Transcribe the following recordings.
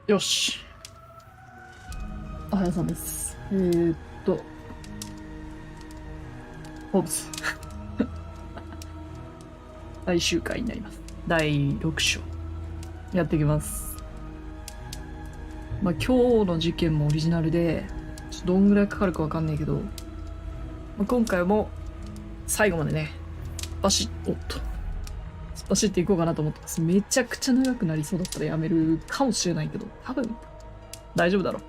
よし。おはようさんです。ホームズ。最終回になります。第6章。やっていきます。まあ今日の事件もオリジナルで、ちょっとどんぐらいかかるかわかんないけど、まあ、今回も最後までね、突っ走っていこうかなと思ってます。めちゃくちゃ長くなりそうだったらやめるかもしれないけど、多分大丈夫だろ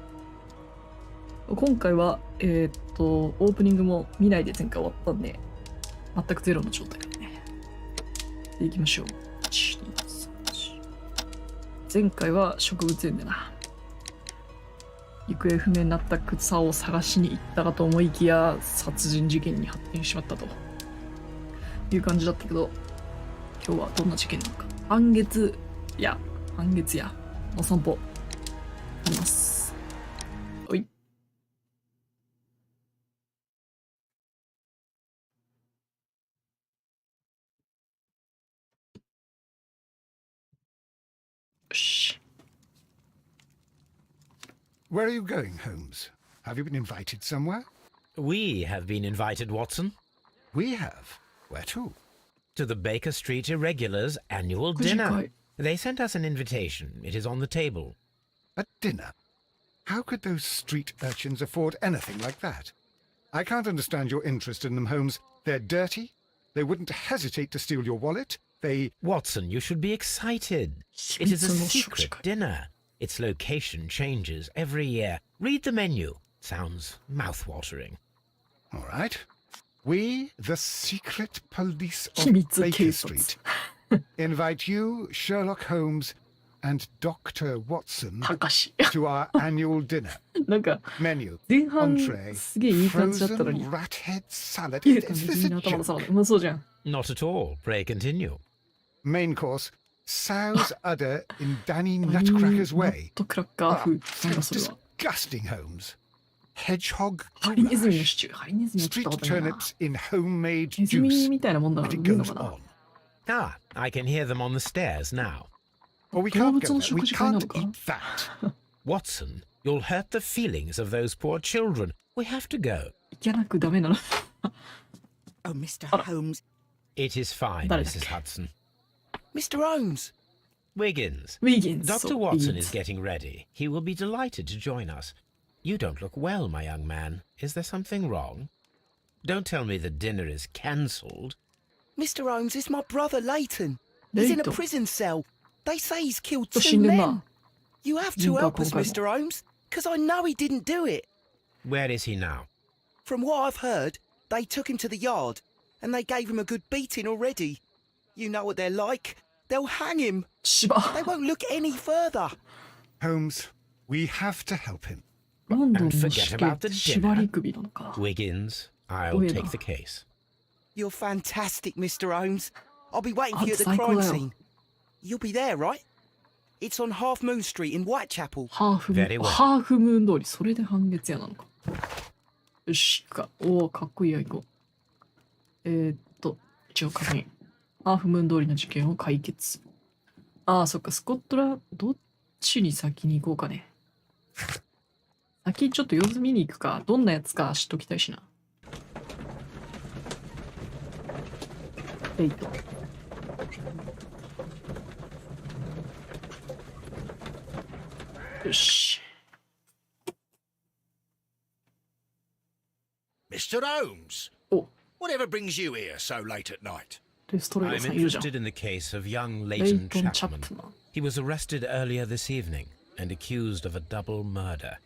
う。今回は、オープニングも見ないで前回終わったんで、全くゼロの状態でね。でいきましょう。1、2、3、4。前回は植物園でな。行方不明になった草を探しに行ったかと思いきや、殺人事件に発展しまったという感じだったけど、今日はどんな事件なのか。半月夜の散歩あります。おい。よし。 Where are you going, Holmes? Have you been invited somewhere? We have been invited, Watson. We have? Where to? To the Baker Street Irregulars' annual dinner. They sent us an invitation. It is on the table. A dinner? How could those street urchins afford anything like that? I can't understand your interest in them, Holmes. They're dirty. They wouldn't hesitate to steal your wallet. Watson, you should be excited. It is a secret dinner. Its location changes every year. Read the menu. Sounds mouth-watering. All right. We, the secret police of Baker Street, invite you, Sherlock Holmes, and Dr. Watson to our annual dinner. Menu, entree, frozen rat head salad. Is this a joke? Not at all. Pray continue. Main course, sow's udder in Danny Nutcracker's way. Sounds disgusting, Holmes. Hedgehog street turnips in homemade juice. And it goes on. Ah, I can hear them on the stairs now. Oh, we can't go there. We can't eat that. Watson, you'll hurt the feelings of those poor children. We have to go. Oh, Mr. Holmes. It is fine, Mrs. Hudson. Mr. Holmes. Wiggins. Dr. Watson is getting ready. He will be delighted to join us. You don't look well, my young man. Is there something wrong? Don't tell me the dinner is cancelled. Mr. Holmes, it's my brother Leighton. He's in a prison cell. They say he's killed 2 men. You have to help us, Mr. Holmes, because I know he didn't do it. Where is he now? From what I've heard, they took him to the yard, and they gave him a good beating already. You know what they're like. They'll hang him. They won't look any further. Holmes, we have to help him. And forget about the dinner. Wiggins, I'll take the case. You're fantastic, Mr. Holmes. I'll be waiting for you at the crime scene. You'll be there, right? It's on Half Moon Street in Whitechapel. Very well. ハーフムーン通り、それで半月夜なのか。よし、行くか。おお、かっこいいや、行こう。一応確認。ハーフムーン通りの事件を解決。ああ、そっか、スコットラ、どっちに先に行こうかね。先ちょっと様子見に行くか。どんなやつか知っときたいしな。よし。Mr. Holmes, お、 whatever brings you here so late at night? レストレー I'm さんいるじゃん。 interested in the case of young レイ Leighton トン・チャッ Chapman. プマン。 He was arrested earlier this evening and accused of a double murder.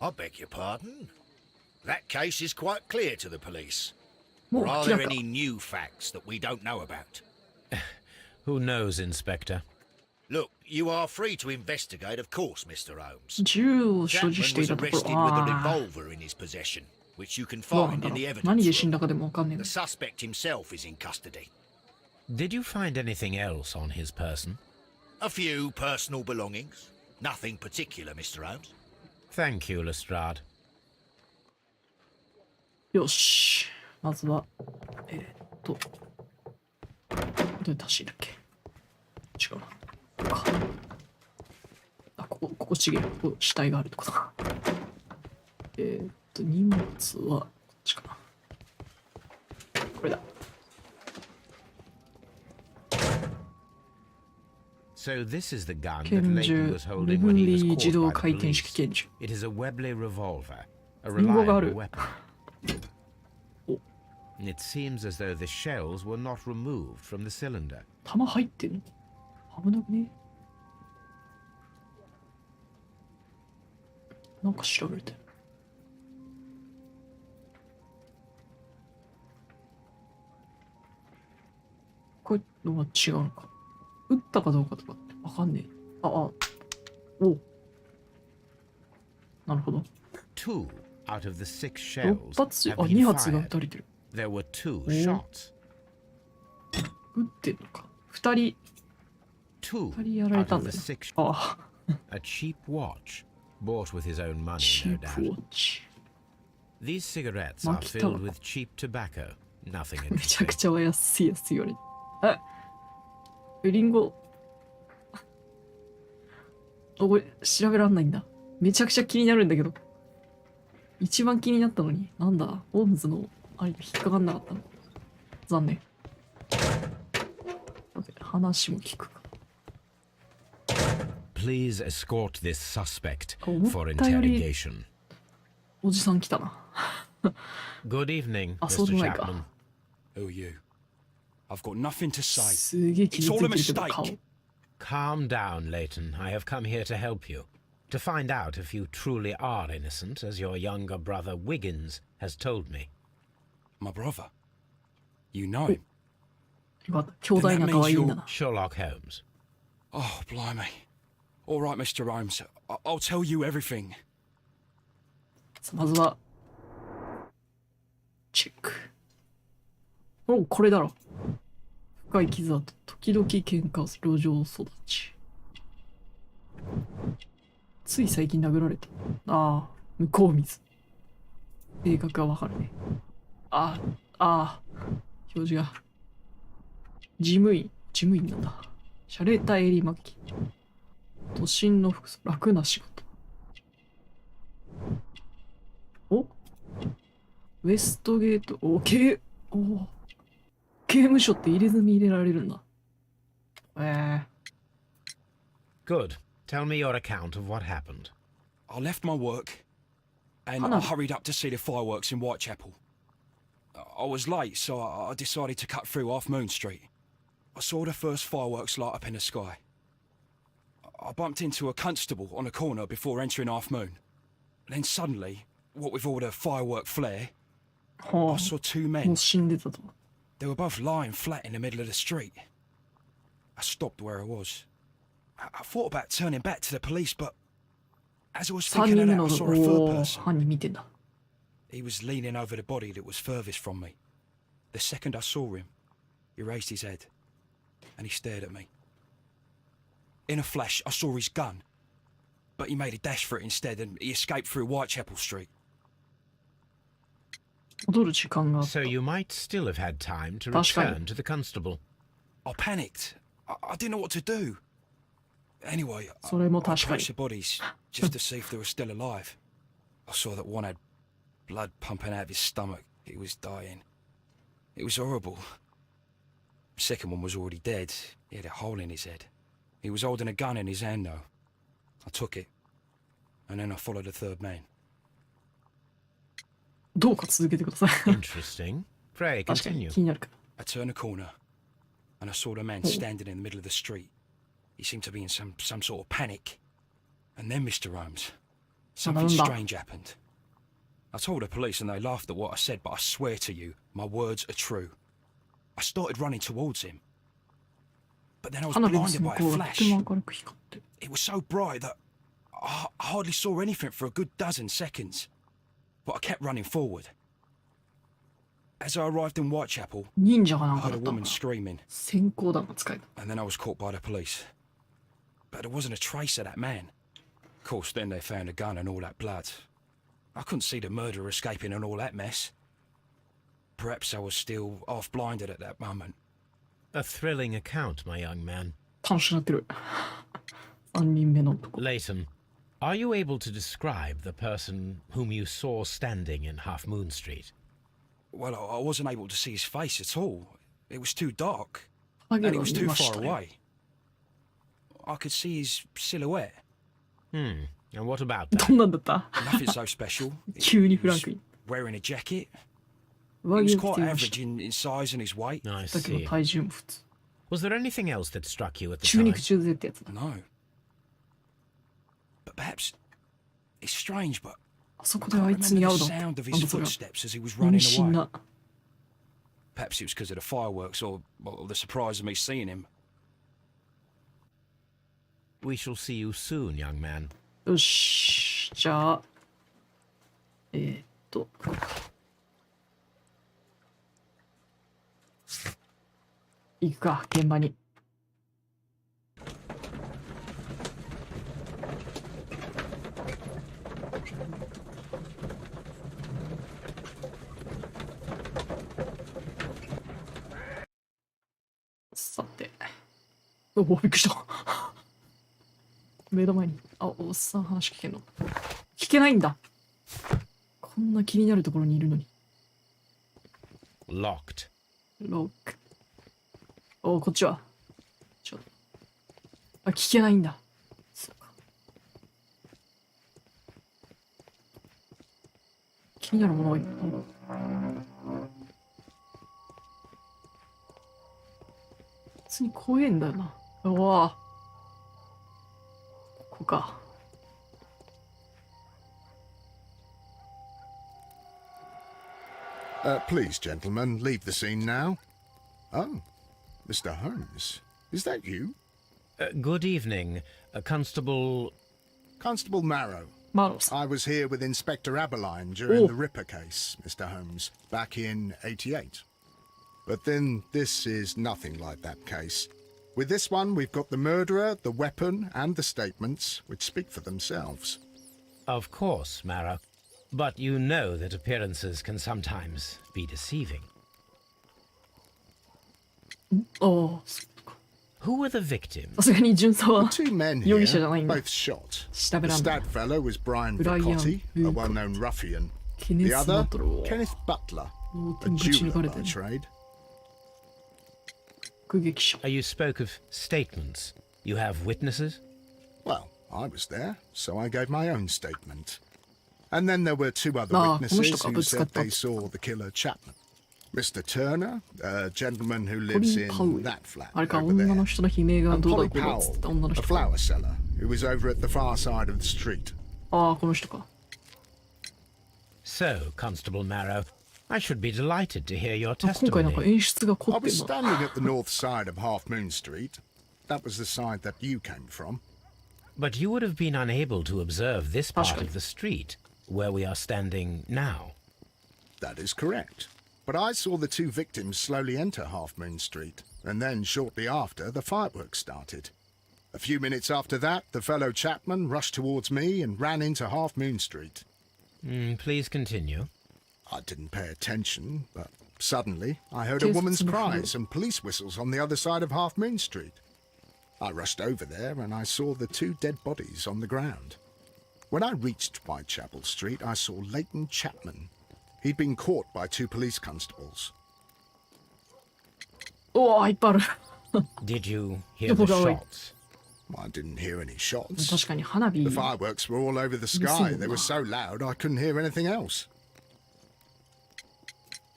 I beg your pardon? That case is quite clear to the police. もう Or are 明ら there か。 any new facts that we don't know about? Who knows, Inspector? Look, you are free to investigate, of course, Mr. Holmes. 銃を所 Chapman 持してい was たとこ arrested ろ。 with a ああ。 revolver in his possession, which you can どうなん find だ in ろ the う。何で evidence 死ん room. だかでもわかんねえ The な。 suspect himself is in custody. Did you find anything else on his person? A few personal belongings. Nothing particular, Mr. Holmes. Thank you, Lestrade. よし。まずは、どうやって走るっけ。違うな。こうか。あ、ここしげと死体があるってことか。荷物はこっちかな。これだ。So this is the gun that 拳 Leighton 銃、 was 身 holding 分 when he was 離 caught 自動 by 回 the 転式 police. 拳銃。 It is a Webley revolver, a リンゴがあ reliable る。 weapon. お、 It seems as though the shells were not removed from the cylinder. 弾入ってんの？危なくね？なんか調べてる。これのは違うのか。撃ったかどうかとかってわかんねえ。お。なるほど。 2 out of the 6 6 shells 発、have 2 been 発が撃 fired. たれてる。 There were 2 Oh. shots. 撃ってんのか。2人 2やられ out たん of だ the よ。 6. ああ、 A cheap watch, bought with his own money, チ no ープウォ doubt. ッチ。 These cigarettes are Mark it filled up. with cheap tobacco. Nothing めちゃ interesting. くちゃ安いやつ言われる。リンゴ。これ調べらんないんだ。めちゃくちゃ気になるんだけど。一番気になったのに、なんだ、ホームズのあれが引っかかんなかったの。残念。話も聞くか。Please escort this suspect 思 for ったより interrogation. おじさん来たな。 Good evening, あ、そうで Mr. もない Chapman. か。 Who are you? I've got nothing to say. すげえ傷ついてるけど It's all a 顔。 mistake. Calm down, Leighton. I have come here to help you. To find out if you truly are innocent, as your younger brother Wiggins has told me. My brother. You know him? よかった。兄弟仲はいいんだな。 Sherlock Holmes. Oh, blimey. All right, Mr. Holmes. I'll tell you everything. まずは、チェック。お、これだろ。深い傷跡、時々喧嘩をする路上育ち。つい最近殴られた。ああ、向こう水。性格がわかるね。表示が。事務員なんだ。シャレた襟巻き。都心の服装、楽な仕事。おウエストゲート、刑務所って入れ墨入れられるんだ。Good. Tell me your account of what happened. I left my work and I hurried up to see the fireworks in Whitechapel. I was late, so I decided to cut through Half Moon Street. I saw the first fireworks light up in the sky. I bumped into a constable on a corner before entering Half Moon. Then suddenly, what with all the firework flare, I saw two も men. う死んでたと。 They were both lying flat in the middle of the street. I stopped where I was. I thought about turning back to the police, but as I was 3 thinking 人 of 目 that, の I saw a third person. 犯人見てんだ。 He was leaning over the body that was furthest from me. The second I saw him, he raised his head and he stared at me. In a flash, I saw his gun, but he made a dash for it instead and he escaped through Whitechapel Street. 戻る時間があった。 So you might still have had time to 確かに。 return to the constable. I panicked. I didn't know what to do. Anyway, I それも確かに approached。the bodies just to see if they were still alive. I saw that one had blood pumping out of his stomach. He was dying. It was horrible. The second one was already dead. He had a hole in his head. He was holding a gun in his hand though. I took it. And then I followed the third man. どうか続けてください。 Interesting. Pray 確かに continue. 気になるから。 I turned a corner and I saw the man standing in the middle of the street. He seemed to be in some sort of panic. And then, Mr. Holmes, something Remember. strange happened. I told the police and they laughed at what I said, but I swear to you, my words are true. I started running towards him. But then I was 花火の blinded 向 by こ a うがとて flash. も明るく光ってる。 It was so bright that I hardly saw anything for a good dozen seconds. But I kept running forward. As I arrived in Whitechapel, 忍者がな I んか heard だ a ったの woman かな。 screaming. 閃光弾が使えた。 And then I was caught by the police. But there wasn't a trace of that man. Of course, then they found a gun and all that blood. I couldn't see the murderer escaping and all that mess. Perhaps I was still half blinded at that moment. A thrilling account, my young man. 楽しくなってる。3人目の男。 Leighton, Are you able to describe the person whom you saw standing in Half Moon Street? Well, I wasn't able to see his face at all. It was too dark. And it was too far away. I could see his silhouette. And what about that? どんなんだった？ Nothing so special. 急に He フラン was クに。 wearing a jacket. He 上 was 着を着 quite ていまし average in size and his weight. I た。だけど see. 体重も普通。 Was there anything else that struck you at the 中 time? 肉中背ってやつだ。 No. But perhaps it's strange, but あそこ I であ can't いつに remember 会う the だ。なん sound of だ his それは。 footsteps as he was 意 running 味深 away. な。 Perhaps it was because of the fireworks or the surprise of me seeing him. We shall see you soon, young man. よし。じゃあ。行くか、現場に。さて。おお、びっくりした。目の前に。あ、おっさん話聞けんの？聞けないんだ。こんな気になるところにいるのに。Locked. ロック。お、こっちは。あ、聞けないんだ。そうか。気になるものがいっぱいある。普通に怖えんだよな。うわぁ。ここか。Please, gentlemen, leave the scene now. Oh, Mr. Holmes, is that you? Good evening, Constable... Constable Marrow. マロさん。 I was here with Inspector Aberline during the Ripper case, Mr. Holmes, back in '88. But then this is nothing like that case. With this one, we've got the murderer, the weapon, and the statements, which speak for themselves. Of course, Mara. But you know that appearances can sometimes be deceiving. おお。 Who were the victims? さすがに巡査は Two men 容 here, 疑者じゃないんだ。 both shot. 調 The べらんだ。 stab fellow was Brian Brian Vicotti, a Vicotti. well-known ruffian. ケネ The ス・ other, バトルを Kenneth Butler, もう a ぶち抜か jeweler れて by る。 trade. 目撃者。 You spoke of statements. You have witnesses? Well, I was there, so I gave my own statement. And then there were two other Ah, witnessesこの人か、 who said ぶつかった。 they saw the killer Chapman. Mr. Turner, a gentleman who lives in that flat あれか、 over 女の there. 人の悲鳴が And どうだ Polly こうだっつっ Powell, た女の a 人か。 flower seller, who was over at the far side of the street. ああ、この人か。 So, Constable Marrow, I should be delighted to hear your あ、今回なんか testimony. 演出が凝 I ってん was な。 standing at the north side of Half Moon Street. That was the side that you came from. But you would have been unable to observe this part 確かに。 of the street, where we are standing now. That is correct. But I saw the two victims slowly enter Half Moon Street, and then shortly after, the fireworks started. A few minutes after that, the fellow Chapman rushed towards me and ran into Half Moon Street. Please continue. I didn't pay attention, but suddenly I heard a woman's cries and police whistles on the other side of Half Moon Street. I rushed over there and I saw the two dead bodies on the ground. When I reached Whitechapel Street, I saw Leighton Chapman. He'd been caught by two police constables. おお、いっぱいある。 Did you hear the Double going. shots? I didn't hear any shots. 確かに花火 The。fireworks were all over the sky. They were so loud I couldn't hear anything else.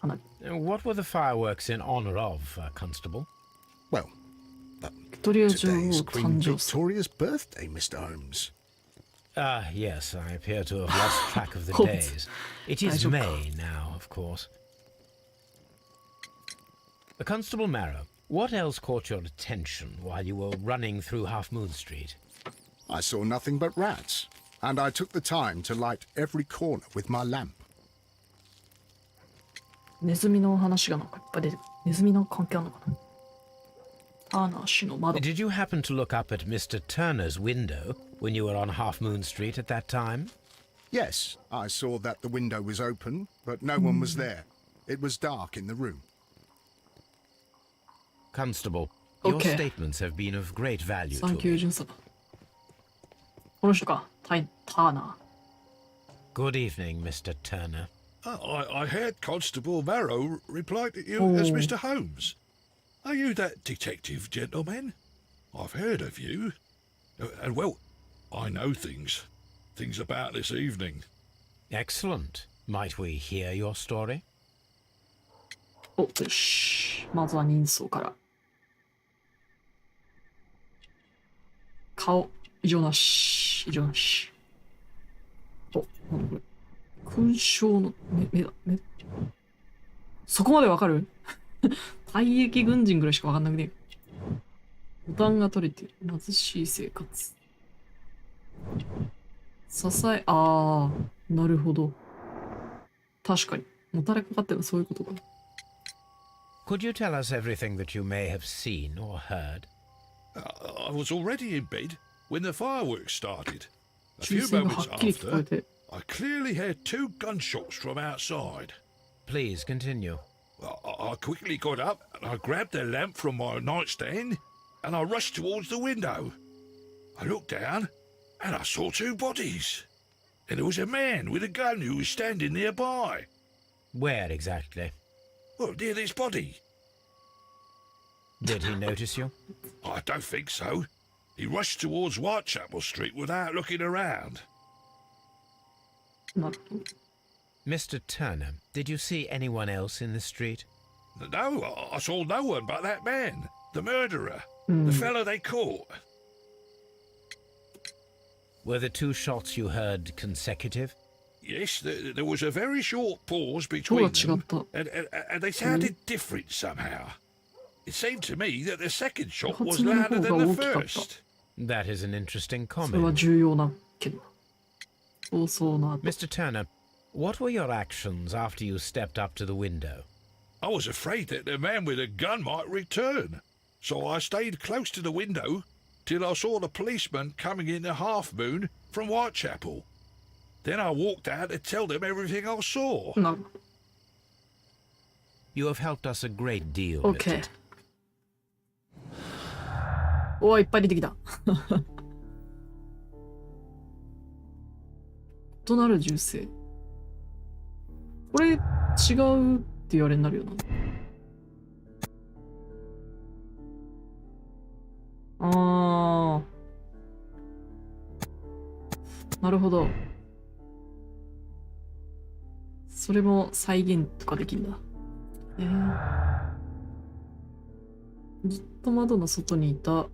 花火。 What were the fireworks in honor of, Constable? Well, ビクトリア女 today's 王 Queen 誕生祭。 Victoria's birthday, Mr. Holmes. Ah, yes, I appear to have lost track of the Holt. days. It is 大丈夫か。 May now, of course. Constable Marrow, what else caught your attention while you were running through Half Moon Street? I saw nothing but rats, and I took the time to light every corner with my lamp. ネズミの話がなんかいっぱい出てくる。ネズミの関係あるのかな。ターナー氏の窓。 Did you happen to look up at Mr. Turner's window when you were on Half Moon Street at that time? Yes, I saw that the window was open, but no one was there. It was dark in the room. Constable, your Okay. statements have been of great value サン to キュー me. 巡査だ。この人か。ターナ Good evening, Mr. Turner. I heard Constable Marrow reply to you as Mr. Holmes. Are you that detective gentleman? I've heard of you. And well, I know things about this evening. Excellent. Might we hear your story? ー。お、よし。まずは人相から。顔、異常なし。異常なし。お、なんだこれ。勲章の目だ。目。そこまでわかる退役軍人ぐらいしかわかんなくねえ。ボタンが取れてる。貧しい生活。支え、あー、なるほど。確かに。もたれかかってるのそういうことか。Could you tell us everything that you may have seen or heard? I was already in bed when the fireworks started. A 銃 few 声がは moments っきり聞こえ after, て。I clearly heard 2 gunshots from outside. Please continue. I quickly got up and I grabbed the lamp from my nightstand and I rushed towards the window. I looked down and I saw 2 bodies. And there was a man with a gun who was standing nearby. Where exactly? Well, near this body. Did he notice you? I don't think so. He rushed towards Whitechapel Street without looking around. なるほど。 Mr. Turner, did you see anyone else in the street? No, I saw no one but that man, the murderer, the fellow they caught. Were the 2 shots you heard consecutive? Yes, there was a very short pause 音が between 違っ them, た。 and they sounded different somehow. It seemed to me that the second shot was 発音の louder 方 than が the 大きかった。 first. That is an interesting それは comment. 重要な件だ。そうそうな。 Mr. Turner, what were your actions after you stepped up to the window? I was afraid that the man with a gun might return, so I stayed close to the window till I saw the policeman coming in the half moon from Whitechapel. Then I walked out to tell them everything I saw. なるほ You have helped us a great deal, ど。 Mr. OK。おー、いっぱい出てきた。異なる銃声。これ、違うって言われになるよな。あー。なるほど。それも再現とかできるんだ。ずっと窓の外にいた。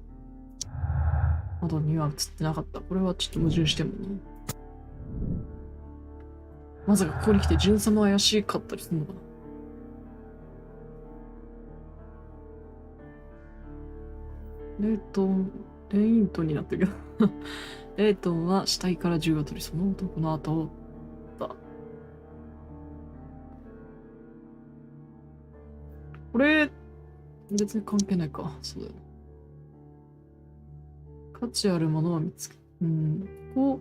窓には映ってなかった。これはちょっと矛盾してもね。まさかここに来てジュン様怪しかったりするのかな。レイントンになってるけど。レイトンは死体から銃を取り、その男の後を追った。これ、別に関係ないか。そうだよね。価値あるものは見つけ、ここ、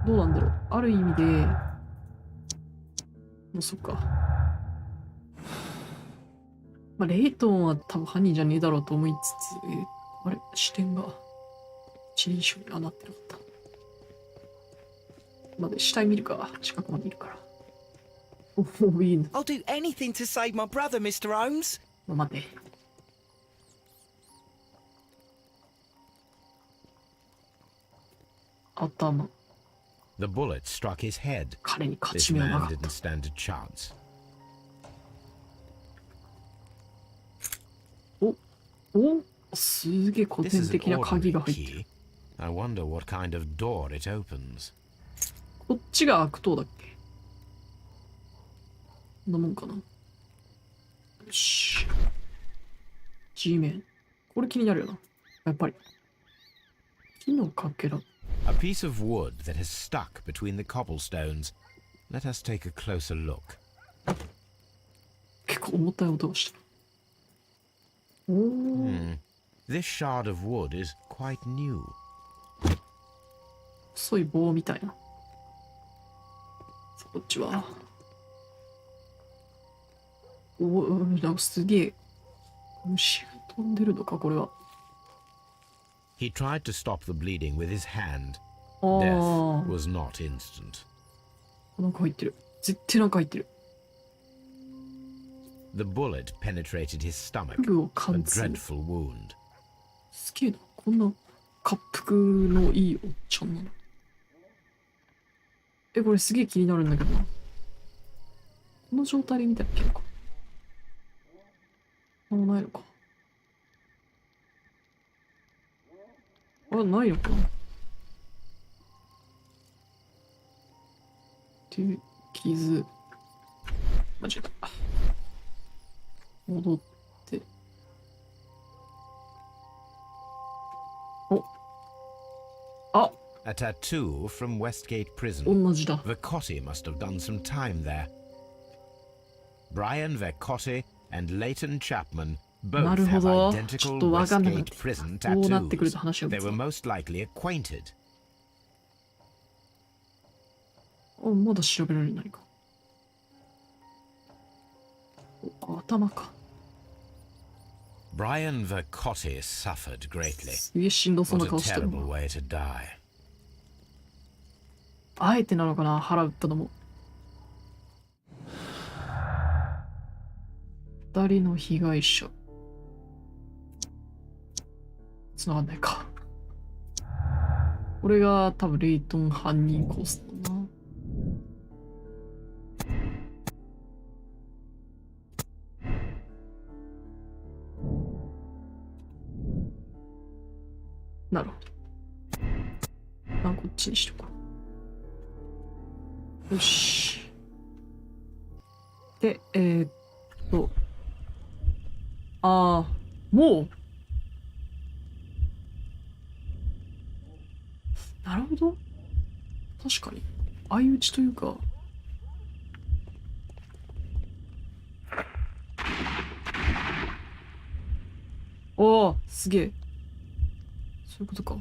どうなんだろう。ある意味で、もうそっか。まあ、レイトンは多分犯人じゃねえだろうと思いつつ、あれ、視点が一人称になってなかった。まで、死体見るか。近くまでいるから。おお、いいね。I'll do anything to save my brother, Mr. Holmes. 待て。頭。The bullet struck his head. 彼に勝 This ち目はな man かっ didn't た。 stand a chance. おすげえ古 This 典 is an 的な鍵 ordinary が入ってる。 key. I wonder what kind of door it opens. こっちが悪党だっけこんなもんかな。よし。G 面。これ気になるよな。やっぱり。木のかけら。 A piece of wood that has stuck between the cobblestones. Let us take a closer look. 結構重たい音がした。おー。This shard of wood is quite new. 細い棒みたいな。こっちは。おー、なんかすげえ。虫が飛んでるのか、これは。He tried to stop the bleeding with his hand, Death was not instant. なんか入ってる。絶対なんか入ってる。The bullet penetrated his stomach, フグを a 貫通。 dreadful wound. すげえな。こんな滑腹のいいおっちゃんなの。これすげえ気になるんだけどな。この状態で見たらいけるか。ないのか。ないのかな。で、傷。間違えた。戻って。A tattoo from Westgate Prison. 同じだ。 Vercotti must have done some time there. Brian Vercotti and Leighton Chapman both have identical Westgate prison tattoos. They were most likely acquainted. まだ調べられないか。頭か。Brian Vercotti suffered greatly. すげえしんどそうな What 顔 a してる terrible な。 way to die. あえてなのかな、腹打ったのも。二人の被害者。繋がんないか。これが多分レイトン犯人コースだな。なるほど。こっちにしとこう。よし。で、もうなるほど。確かに。相打ちというか。すげえ。そういうことか。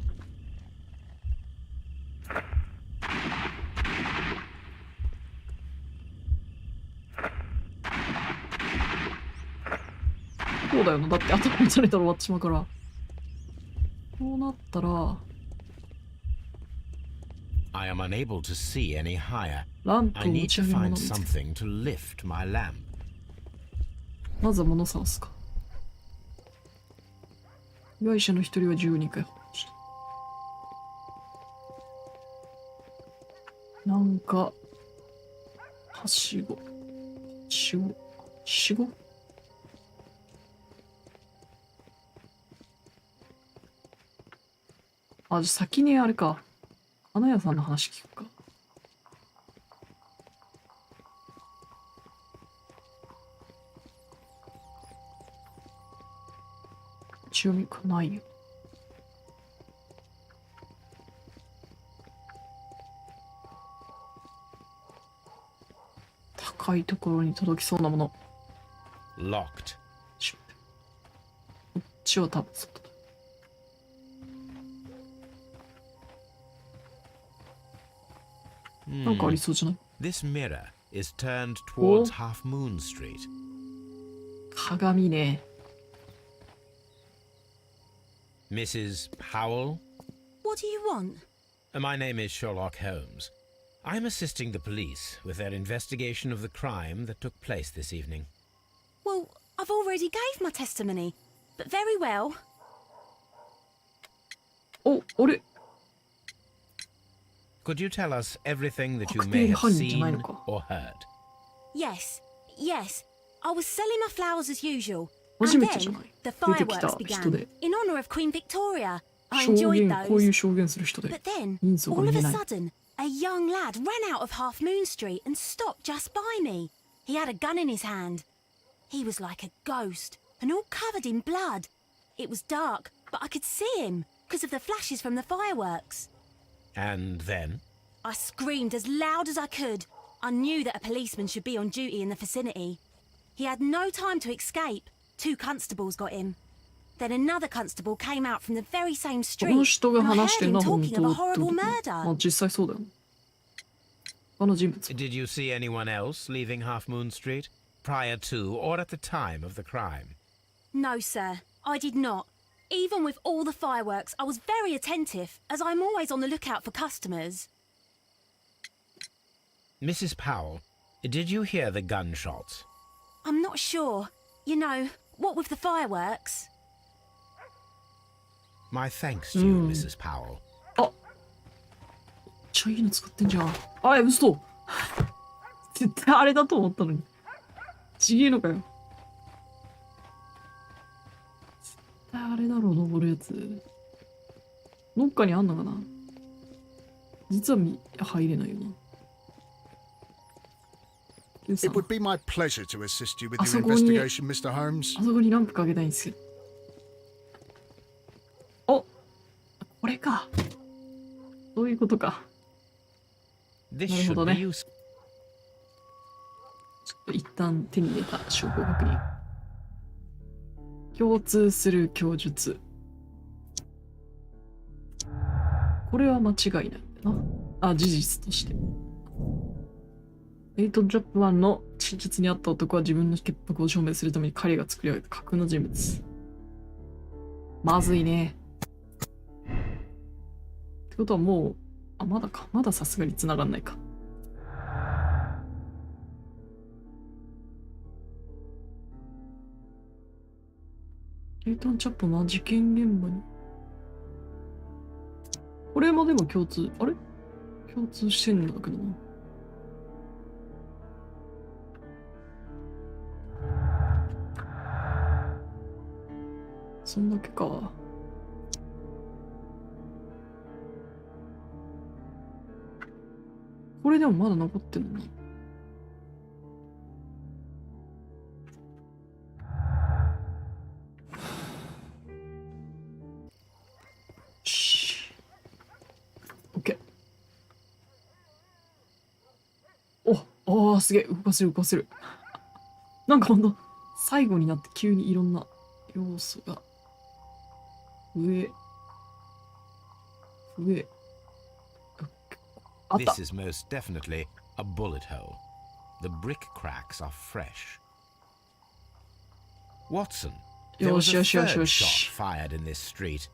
そうだよな。だって頭打たれたら終わってしまうから。こうなったら。I am unable to see any higher. ランプを I 持 need ち to 上げるも find のみたい。 something to lift my lamp. まずは物探すか。被害者の一人は12回ほどした。なんか、はしご。じゃあ先にあれか。花屋さんの話聞くか。強みかないよ。高いところに届きそうなもの。Locked. こっちは多分そうだ。なんかありそうじゃない？ This mirror is turned towards Half Moon Street. 鏡ね。Mrs. Powell? What do you want? My name is Sherlock Holmes. I'm assisting the police with their investigation of the crime that took place this evening. Well, I've already gave my testimony, but very well. あれ Could you tell us everything that you may have seen or heard? Yes. I was selling my flowers as usual. 初 And めてじゃ then ない。 the 出てきた fireworks 人 began で。 in honor of Queen Victoria. I 証 enjoyed 言、こういう those. 証言する人で。 But then, 人相が all 見 of え a ない。 sudden, a young lad ran out of Half Moon Street and stopped just by me. He had a gun in his hand. He was like a ghost and all covered in blood. It was dark, but I could see him because of the flashes from the fireworks. And then? I screamed as loud as I could. I knew that a policeman should be on duty in the vicinity. He had no time to escape. 2 constables got him. Then another constable came out from the very same この street. 人が And I 話し heard てる him のは本 talking 当 of a ってこと horrible か。まあ murder. 実際そうだよね。他の人物。 Did you see anyone else leaving Half Moon Street prior to or at the time of the crime? No, sir, I did not. Even with all the fireworks, I was very attentive, as I'm always on the lookout for customers. Mrs. Powell, did you hear the gunshots? I'm not sure. You know, what with the fireworks? My thanks to you, Mrs. Powell. あ、めっちゃいいの使ってんじゃん。あ、嘘。絶対あれだと思ったのに。ちげえのかよ。絶対あれだろう、登るやつ。どっかにあんのかな。実は入れないよな。It would be my pleasure to assist you with your investigation, Mr. Holmes. あそこにランプかけたいんですけど。お、これか。そういうことか。なるほどね。ちょっと一旦手に入れた証拠確認。共通する供述。これは間違いないんだな。あ、事実として。エイトジャップマンの真実にあった男は自分の潔白を証明するために彼が作り上げた架空の人物。まずいね。ってことはもう、あ、まだか。まださすがに繋がんないか。エイトン・チャップマンは事件現場に。これもでも共通、あれ共通してんだけどな。そんだけか。これでもまだ残ってんのな。オッケー。おー、すげえ。動かせる動かせる。なんかほんと、最後になって急にいろんな要素が。上。あった。This is most definitely a bullet hole. The brick cracks are fresh. Watson, there was a third shot fired in this street.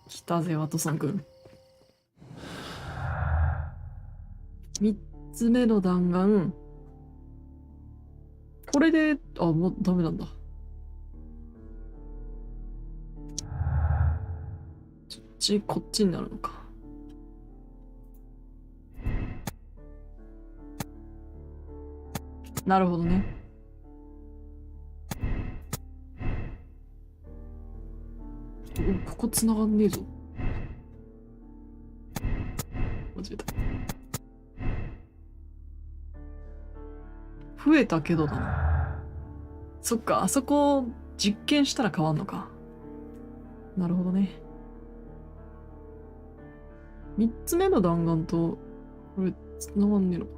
来たぜ、ワトソン君。3つ目の弾丸。これで、あ、もうダメなんだ。こっちになるのか。なるほどね。ここ繋がんねえぞ。間違えた。増えたけどだな。そっか、あそこ実験したら変わんのか。なるほどね。3つ目の弾丸と、これ、繋がんねえのか。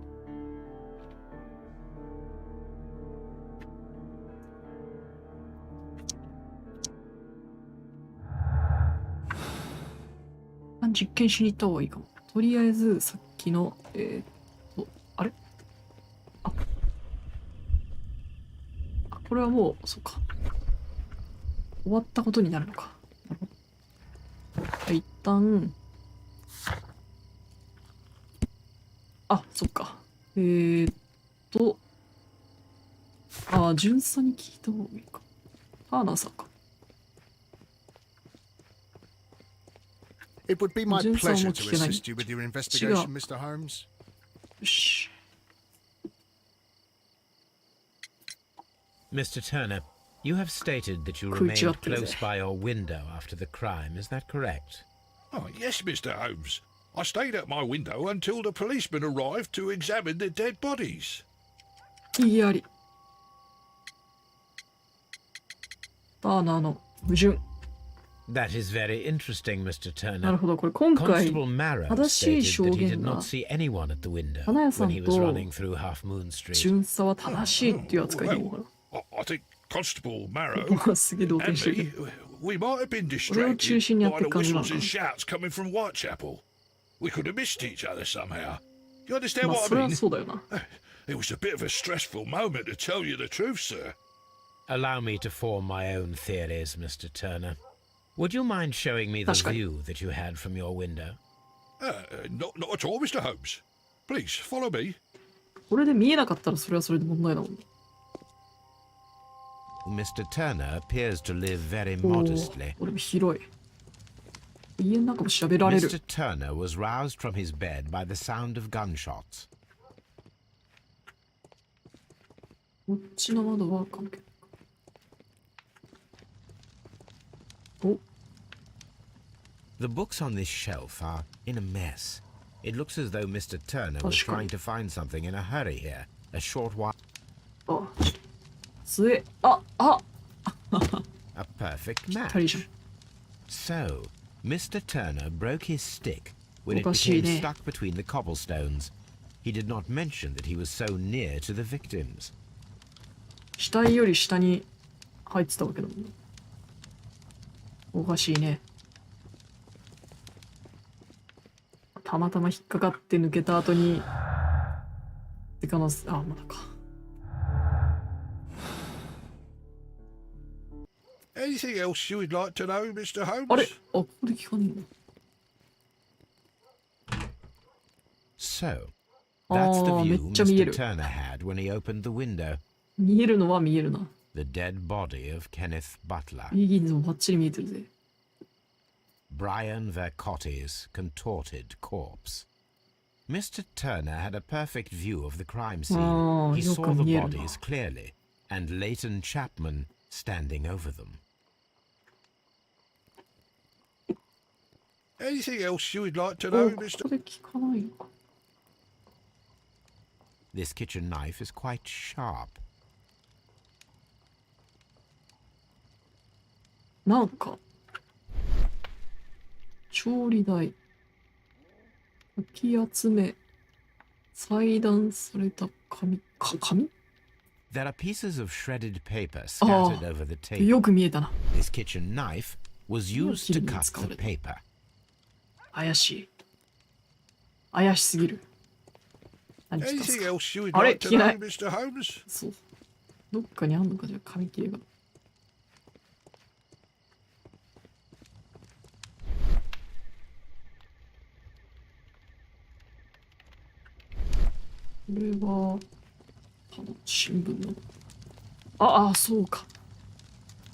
実験しに行った方がいいかも。とりあえず、さっきの、あれあ、これはもう、そうか。終わったことになるのか。はい、一旦、あ、そっか。あ、巡査に聞いた方がいいか。ターナーさんか。It would be my pleasure to assist you with your investigation, Mr. Holmes. よし。Mr. Turner, you have stated that you remained close by your window after the crime. Is that correct? Oh, yes, Mr. Holmes. I stayed at my window until the policeman arrived to examine the dead bodies. いやり。ターナーの矛盾。That is very interesting, Mr. Turner. なるほど、これ今回 Constable Marrow 正しい stated 証 that he 言 did が not see anyone at the window 花屋さ when ん he was と running through Half Moon Street. 巡査は正しいっていう扱いでいいのか I think Constable Marrow な。すげえ動 and 転してる me, we might have been 俺を distracted 中心にやっ by て the く感じなの whistles か and shouts coming from Whitechapel. We could have missed each other somehow. You understand まあ what それ I は mean? そうだよな。It was a bit of a stressful moment, to tell you the truth, sir. Allow me to form my own theories, Mr. Turner. Would you mind showing me the view that you had from your window? Not at all, Mr. Holmes. Please, follow me. これで見えなかったらそれはそれで問題だもん。Mr. Turner appears to live very modestly. これも広い。家の中も調べられる。Mr. Turner was roused from his bed by the sound of gunshots. こっちの窓は関係ない。お。The books on this shelf are in a mess. It looks as though Mr. Turner was trying to find something in a hurry here. A short while. あ、杖。あ、あ。A perfect match. So, Mr. Turner broke his stick when it became stuck between the cobblestones. He did not mention that he was so near to the victims. 死体より下に入ってたわけだもんね。おかしいね。たまたま引っかかって抜けた後にって可能性、あ、まだか。Anything else you would like to know, Mr. Holmes? あれ、あ、ここで聞かねえの。So, that's the view Mr. Turner had when he opened the window. 見えるのは見えるな。The dead body of Kenneth Butler. ビギンズもバッチリ見えてるぜ。Brian Vercotti's contorted corpse. Mr. Turner had a perfect view of the crime scene. He saw the bodies clearly, and Leighton Chapman standing over them. Anything else you would like to know, Mr. ここで聞かないのか。This kitchen knife is quite sharp. なんか調理台、かき集め、裁断された紙、紙？ There are pieces of shredded paper scattered over the table. よく見えたな。This kitchen knife was used to cut the paper. 怪しい。怪しすぎる。何聞かす Anything か？ else you would あれ、 like 聞 to けな know, い。Mr. Holmes? そう。どっかにあんのかじゃあ紙切れが。これは新聞の。ああ、そうか。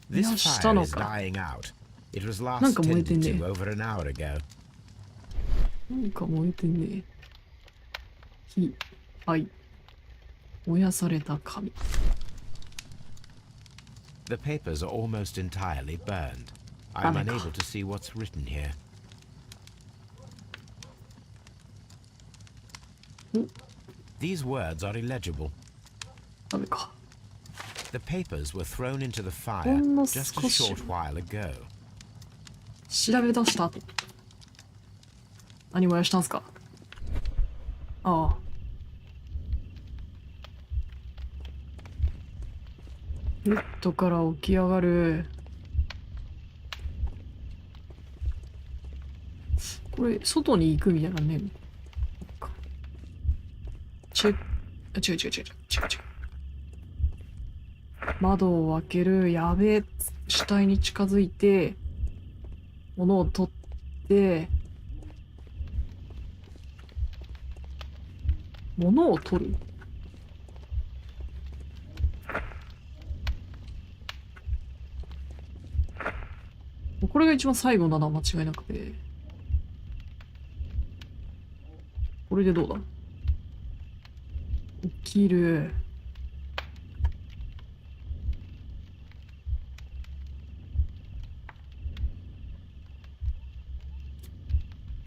This fire is dying out. It was last tended to over an hour ago. なんか燃えてね。火、はい。燃やされた紙。The papers are almost entirely burned. I'm unable to see what's written here. These words are illegible. ダメか。The papers were thrown into the fire just a short while ago. 調べ出した後。何燃やしたんすか？ああ。ベッドから起き上がる。これ、外に行くみたいなね。違う。窓を開ける。やべえ。死体に近づいて、物を取って、物を取る？これが一番最後なのは間違いなくて。これでどうだ？起きる。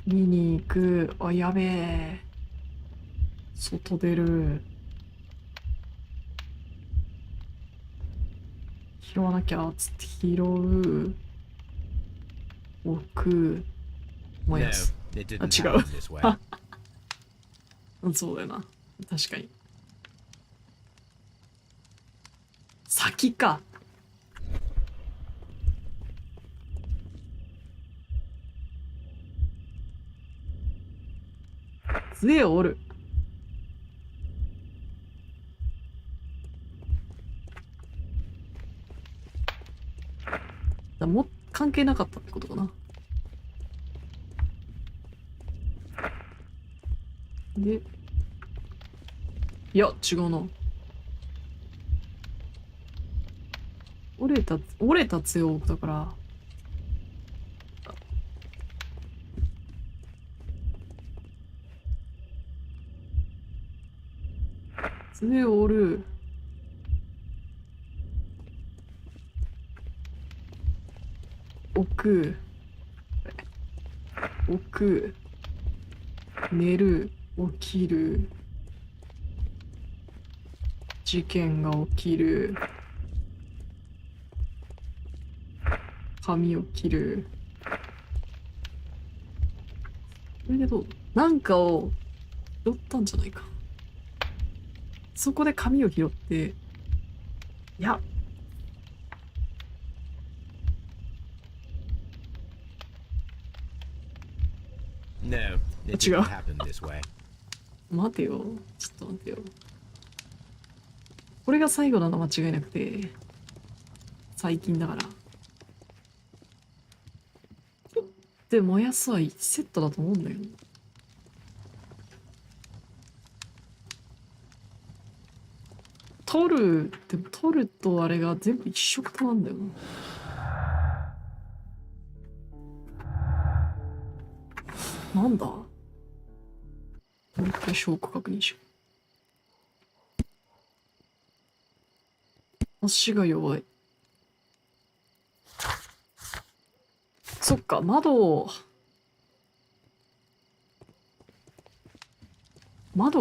見に行く。あ、やべえ。外出る。拾わなきゃつって拾う。置く。燃やす。あ、違う。そうだよな。確かに。先か。杖を折る。関係なかったってことかな。で、いや、違うな。折れた杖をだから、杖を折る。置く。寝る。起きる。事件が起きる。髪を切る。それでどう？なんかを拾ったんじゃないか。そこで髪を拾って、いや、No, it didn't happen this way. 待てよ。ちょっと待てよ。これが最後なのは間違いなくて、最近だから。で、燃やすは1セットだと思うんだよ。でも取るとあれが全部一色となんだよな。なんだ？もう一回証拠確認しよう。足が弱い。そっか、窓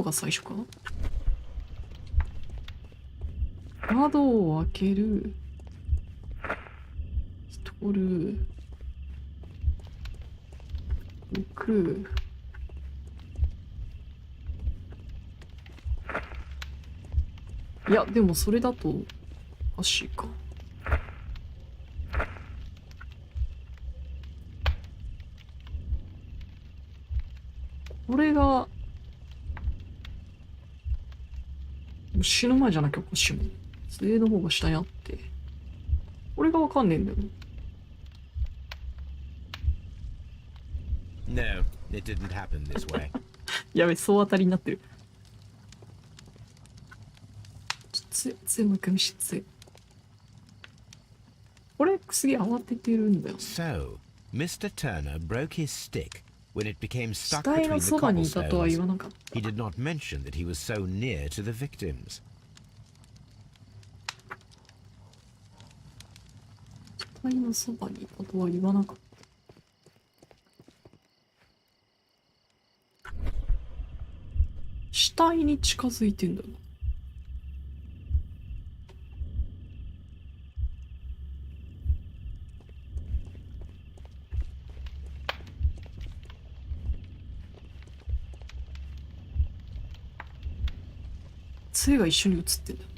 が最初かな。窓を開ける。取る。置く。いや、でもそれだとおかしいか。これが死ぬ前じゃなきゃおかしいもん。杖の方が下にあって。これがわかんねえんだよ。No, it didn't happen this way. やべ、総当たりになってる。杖もう一回見せて。これすげえ慌ててるんだよ。So, Mr. Turner broke his stick when it became 死 stuck 体の between the そばにいたとは言わ cobblestones. なかった。 He did not mention that he was so near to the victims. 死体のそばにいたとは言わなかった。死体に近づいてんだよな。杖が一緒に映ってんだよ。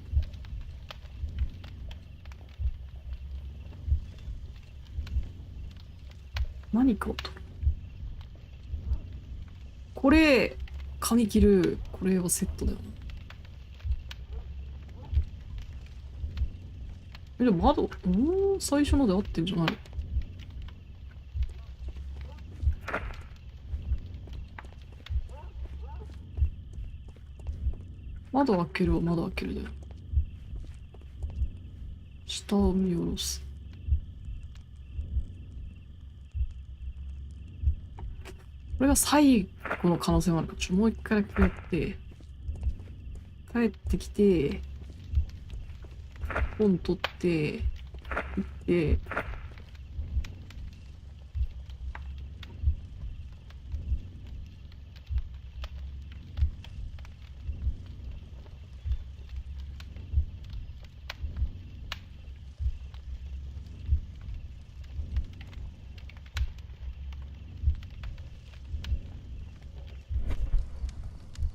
何かを取る。これ髪切る。これはセットだよな。でも窓最初ので合ってんじゃない？窓開けるは窓開けるだよ。下を見下ろす。これが最後の可能性もあるから、もう一回だけやって、帰ってきて、本取って、行って、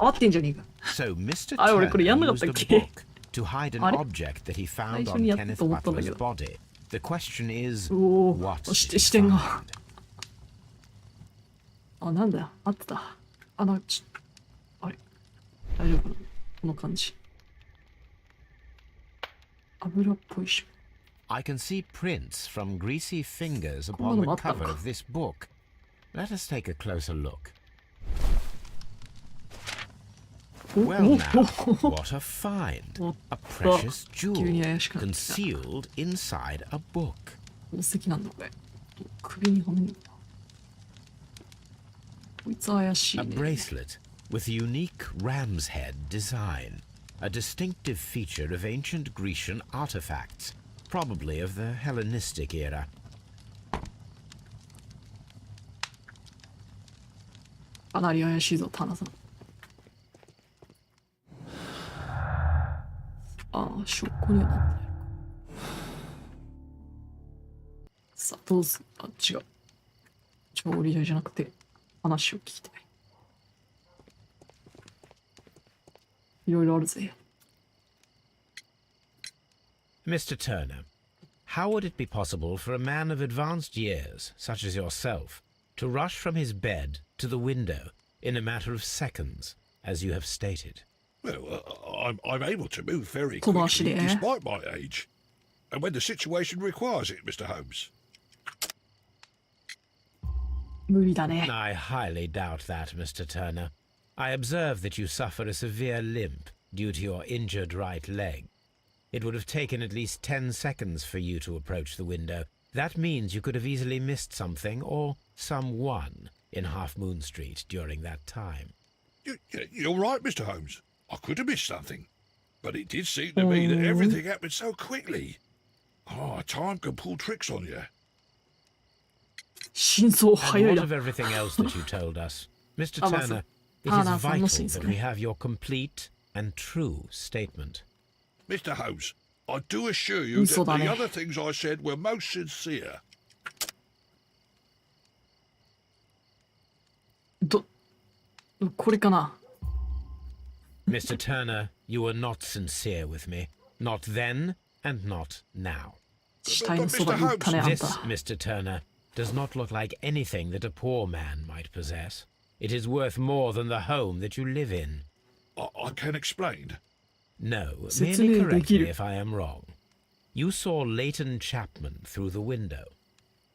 合ってんじゃねえか。So Mr. あれ、俺これやんなか Turner ったっ used a け？ book to hide an あれ？ object that he 最 found 初 on にやった Kenneth と思ったんだけ Butler's ど。body. The question is, おお、 what did 視 he 点が。 find? あ、なんだよ。合ってた。あれ大丈夫かなこの感じ。油っぽいし。I can see prints from greasy fingers upon the cover of this book. Let us take a closer look. Well now, what a find! A precious jewel concealed inside a book. 宝石なんだこれ。首にはめるんだ。こいつ怪しいね。A bracelet with a unique ram's head design, a distinctive feature of ancient Grecian artifacts, probably of the Hellenistic era. かなり怪しいぞ、タナさん。ああ、証拠にはなってない。さあ、どうする？あ、違う。調理台じゃなくて、話を聞きたい。いろいろあるぜ。Mr. Turner, how would it be possible for a man of advanced years, such as yourself, to rush from his bed to the window in a matter of seconds, as you have stated? Well, I'm able to move very quickly despite my age. And when the situation requires it, Mr. Holmes. 無理だね。I highly doubt that, Mr. Turner. I observe that you suffer a severe limp due to your injured right leg. It would have taken at least 10 seconds for you to approach the window. That means you could have easily missed something or someone in Half Moon Street during that time. You're right, Mr. Holmes. I could have missed something. But it did seem to me that everything happened so quickly. Oh, time can pull tricks on you. 真相早い And な。 what of everything else that you told us? Mr. Turner, it is vital that we have your complete and true statement. Mr. Holmes, I do assure you that the other things I said were most sincere. これかな。Mr. Turner, you were not sincere with me. Not then and not now. 死体のそばに行ったね、あん This, た。 Mr. Turner, does not look like anything that a poor man might possess. It is worth more than the home that you live in. I can explain. No, merely correct me if I am wrong. You saw Leighton Chapman through the window,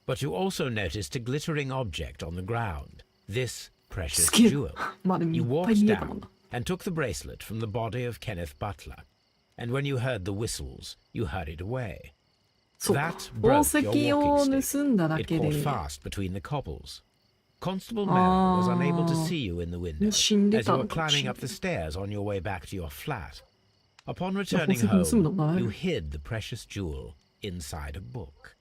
but you also noticed a glittering object on the ground, this precious jewel. You walked down and took the bracelet from the body of Kenneth Butler, and when you heard the whistles, you hurried away. That broke your walking stick. It caught fast between the cobbles. Constable Merrill was unable to see you in the window as you were climbing up the stairs on your way back to your flat. Upon returning home, you hid the precious jewel inside a book.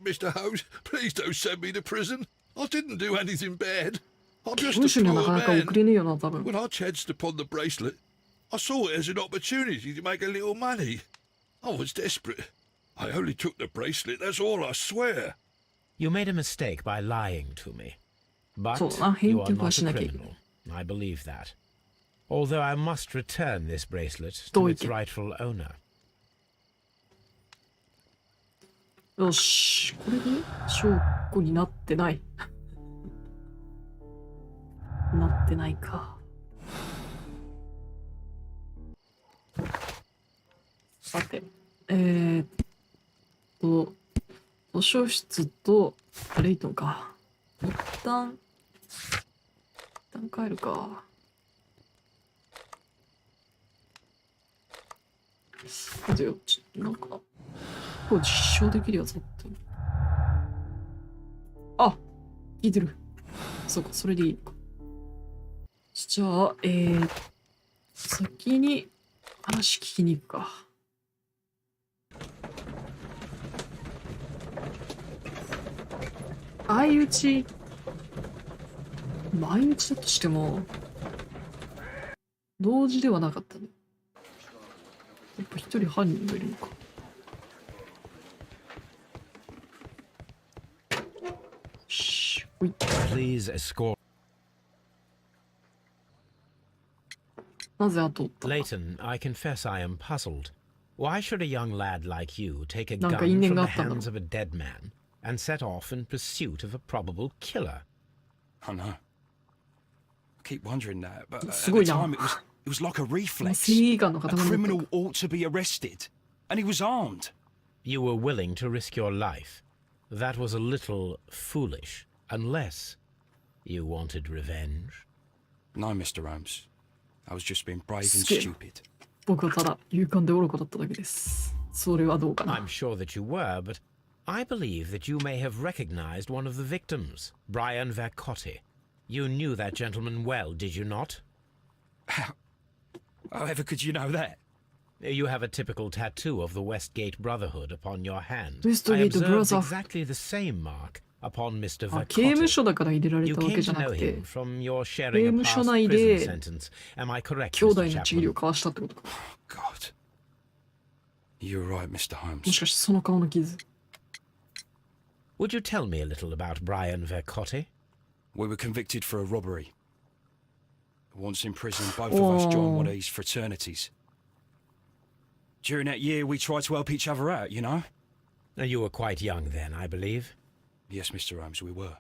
Mr. Holmes, please don't send me to prison. I didn't do anything bad. I'm just a poor man. When I chanced upon the bracelet, I saw it as an opportunity to make a little money. I was desperate. I only took the bracelet, that's all, I swear. You made a mistake by lying to me. But you are not a criminal. I believe that. Although I must return this bracelet to its rightful owner. よし、これで証拠になってない。なってないか。さて、図書室とレイトンか。一旦帰るか。待てよ、なんか、こう実証できるやつあったよ。あ、聞いてる。そうか、それでいいのか。じゃあ、先に話聞きに行くか。相打ちだとしても同時ではなかったね。やっぱ一人犯人がいるのか。しほい。Please escort. なぜ後を追ったか。 Leighton, I confess I am puzzled. Why should a young lad like you take a gun from the hands of a dead man and set off in pursuit of a probable killer? I know. I keep wondering that, but at the time it was like a reflex. A criminal ought to be arrested, and he was armed. You were willing to risk your life. That was a little foolish, unless you wanted revenge. No, Mr. Holmes. I was just being brave and stupid. 僕はただ勇敢で愚かだっただけです。それはどうかな。I'm sure that you were, but I believe that you may have recognized one of the victims, Brian Vercotti. You knew that gentleman well, did you not? However could you know that? You have a typical tattoo of the Westgate Brotherhood upon your hand. Westgate I observed Brother. exactly the same mark upon Mr. あ、刑務 Vercotti. 所だから入れられ You たわけ came じ to ゃな know くて、 him from your 刑 sharing a 務所 past 内 prison で sentence. Am I correct, 兄弟 Mr. のちぎりを Chapman? 交わしたってことか。 God. You're right, Mr. も Holmes. しかしてその顔の傷。Would you tell me a little about Brian Vercotti? We were convicted for a robbery. Once in prison, both of us joined one of these fraternities. During that year, we tried to help each other out, you know? You were quite young then, I believe. Yes, Mr. Holmes, we were.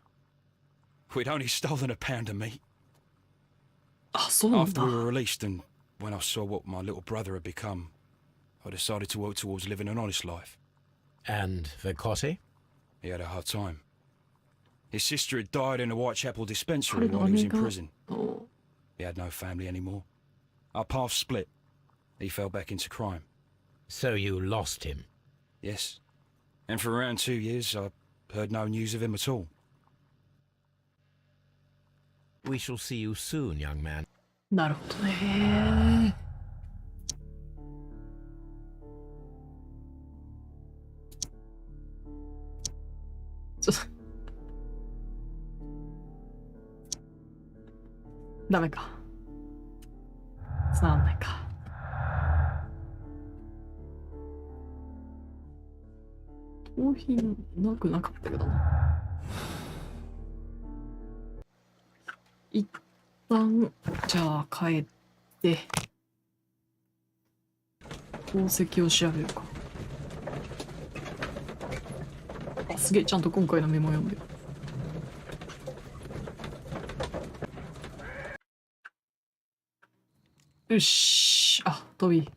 We'd only stolen a pound of meat. あ、そうなん After だ。 we were released and when I saw what my little brother had become, I decided to work towards living an honest life. And Vercotti? He had a hard time. His sister had died in a Whitechapel dispensary 彼の while he was 姉 in が prison. お He had no family anymore. Our paths split. He fell back into crime. So you lost him. Yes. And for around 2 years, I heard no news of him at all. We shall see you soon, young man. なるほどね。ちょっと。ダメか。繋がんないか。盗品なくなかったけどな。一旦、じゃあ帰って、宝石を調べるか。あ、すげえ、ちゃんと今回のメモ読んでる。よし。あ、トビー。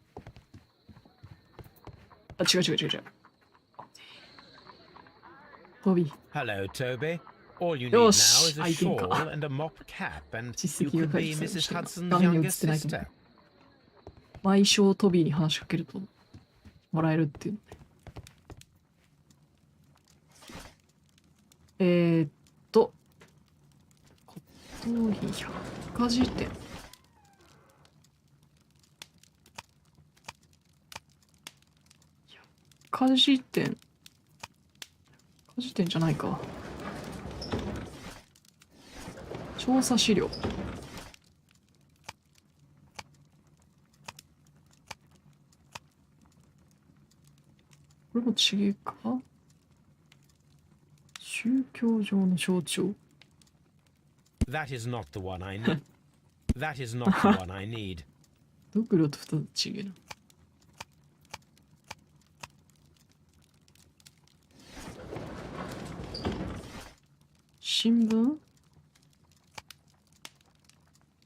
あ、違う違う違う違う。トビー。 Hello, Toby. All you need Yo, now is a I think- shawl and a mop cap, and 実 you 績が could 書い be てたりし Mrs. てる。 Hudson's 画面に映っ youngest てないと思う。 sister. 毎章トビーに話しかけるともらえるっていうので。骨董品百科事典。百科事典。百科事典じゃないか。調査資料。これもちげえか。宗教上の象徴。 That is not the one I need. That is not the one I need. ドクロと二つちげえな。新聞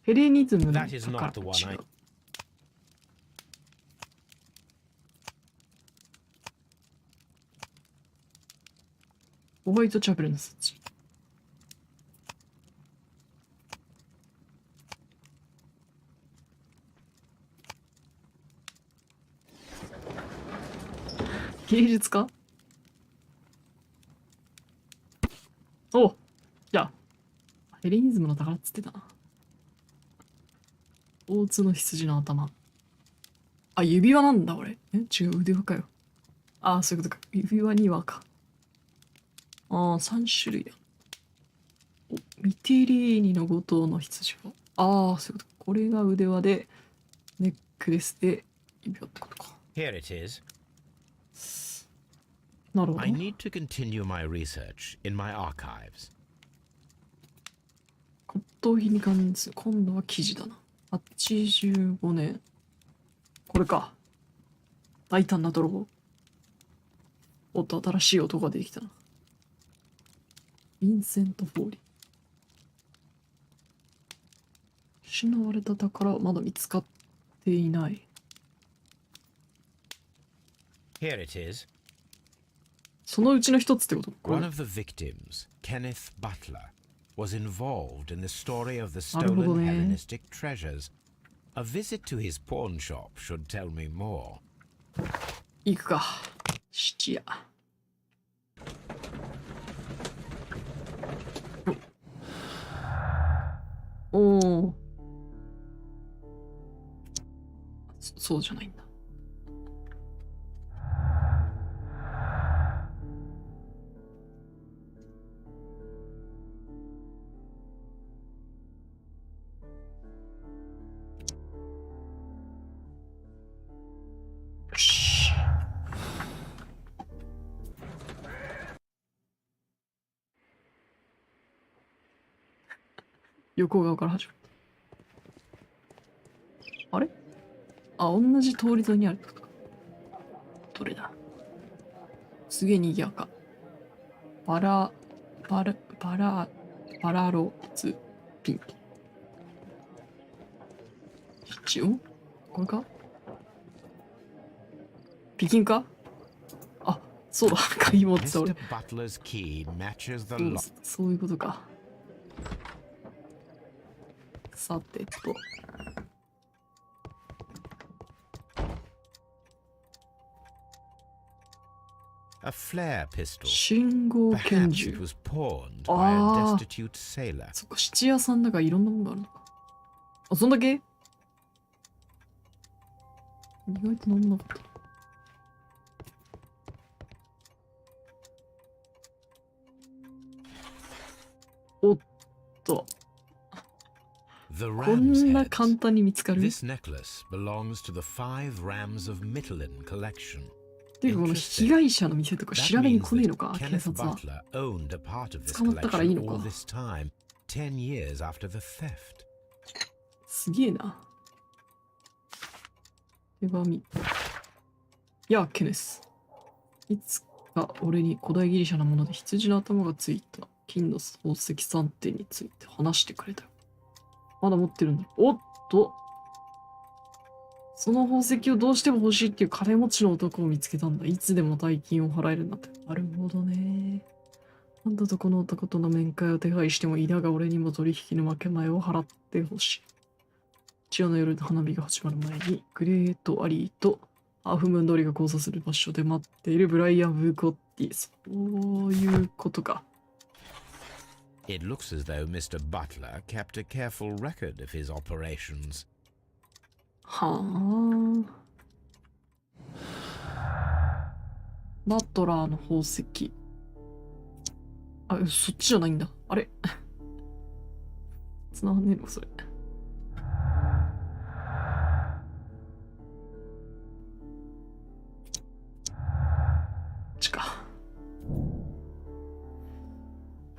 ヘレニズムの That is 宝 not the one 違 I う。ホワイトチャペルの殺人。芸術家おじゃあ、ヘレニズムの宝っつってたな。大津の羊の頭。あ、指輪なんだ、俺。違う、腕輪かよ。ああ、そういうことか。指輪に輪か。ああ、3種類だ。お、ミティリーニの5頭の羊輪。ああ、そういうことか。これが腕輪で、ネックレスで指輪ってことか。Here it is. なるほど。 I need to continue my research in my archives. 骨董品に関する、今度は記事だな。85年。これか。大胆な泥棒。おっと、新しい男が出てきたな。ヴィンセント・フォーリー。失われた宝はまだ見つかっていない。 Here it is. そのうちの一つってこと？ One of the victims, Kenneth Butler, was involved in the story of the stolen Hellenistic treasures. A visit to his pawn shop should tell me more. 行くか。質屋。おお。そうじゃないんだ。よし。横側から始まる。あれ？あ、同じ通り沿いにあるってことか。どれだ？すげえ賑やか。バラロズピント。一応これか？ピキンか？あ、そうだ。鍵持ってた俺。そういうことか。さてと。A flare pistol. 信号拳 Perhaps 銃 it。was pawned by a destitute sailor. そっか、質屋さんだからいろんなものがあるのか。あ、そんだけ？意外となんもなかった。おっと。こんな簡単に見つかる？ This necklace belongs to the 5 rams of Mittelin collection. ていうかこの被害者の店とか調べに来ねえのか、警察は。捕まったからいいのか。すげえな。手紙。やあ、ケネス。いつか俺に古代ギリシャのもので羊の頭がついた金の宝石3点について話してくれたよ。まだ持ってるんだ。おっと。その宝石をどうしても欲しいっていう金持ちの男を見つけたんだ。いつでも大金を払えるんだって。なるほどね。あんたとこの男との面会を手配してもいいだが、俺にも取引の負け前を払ってほしい。一夜の夜の花火が始まる前に、グレート・アリーとハーフムーン通りが交差する場所で待っているブライアン・ブーコッティ。そういうことか。It looks as though Mr. Butler kept a careful record of his operations. はあ。バトラーの宝石。あ、そっちじゃないんだ。あれ繋がんねえのそれ。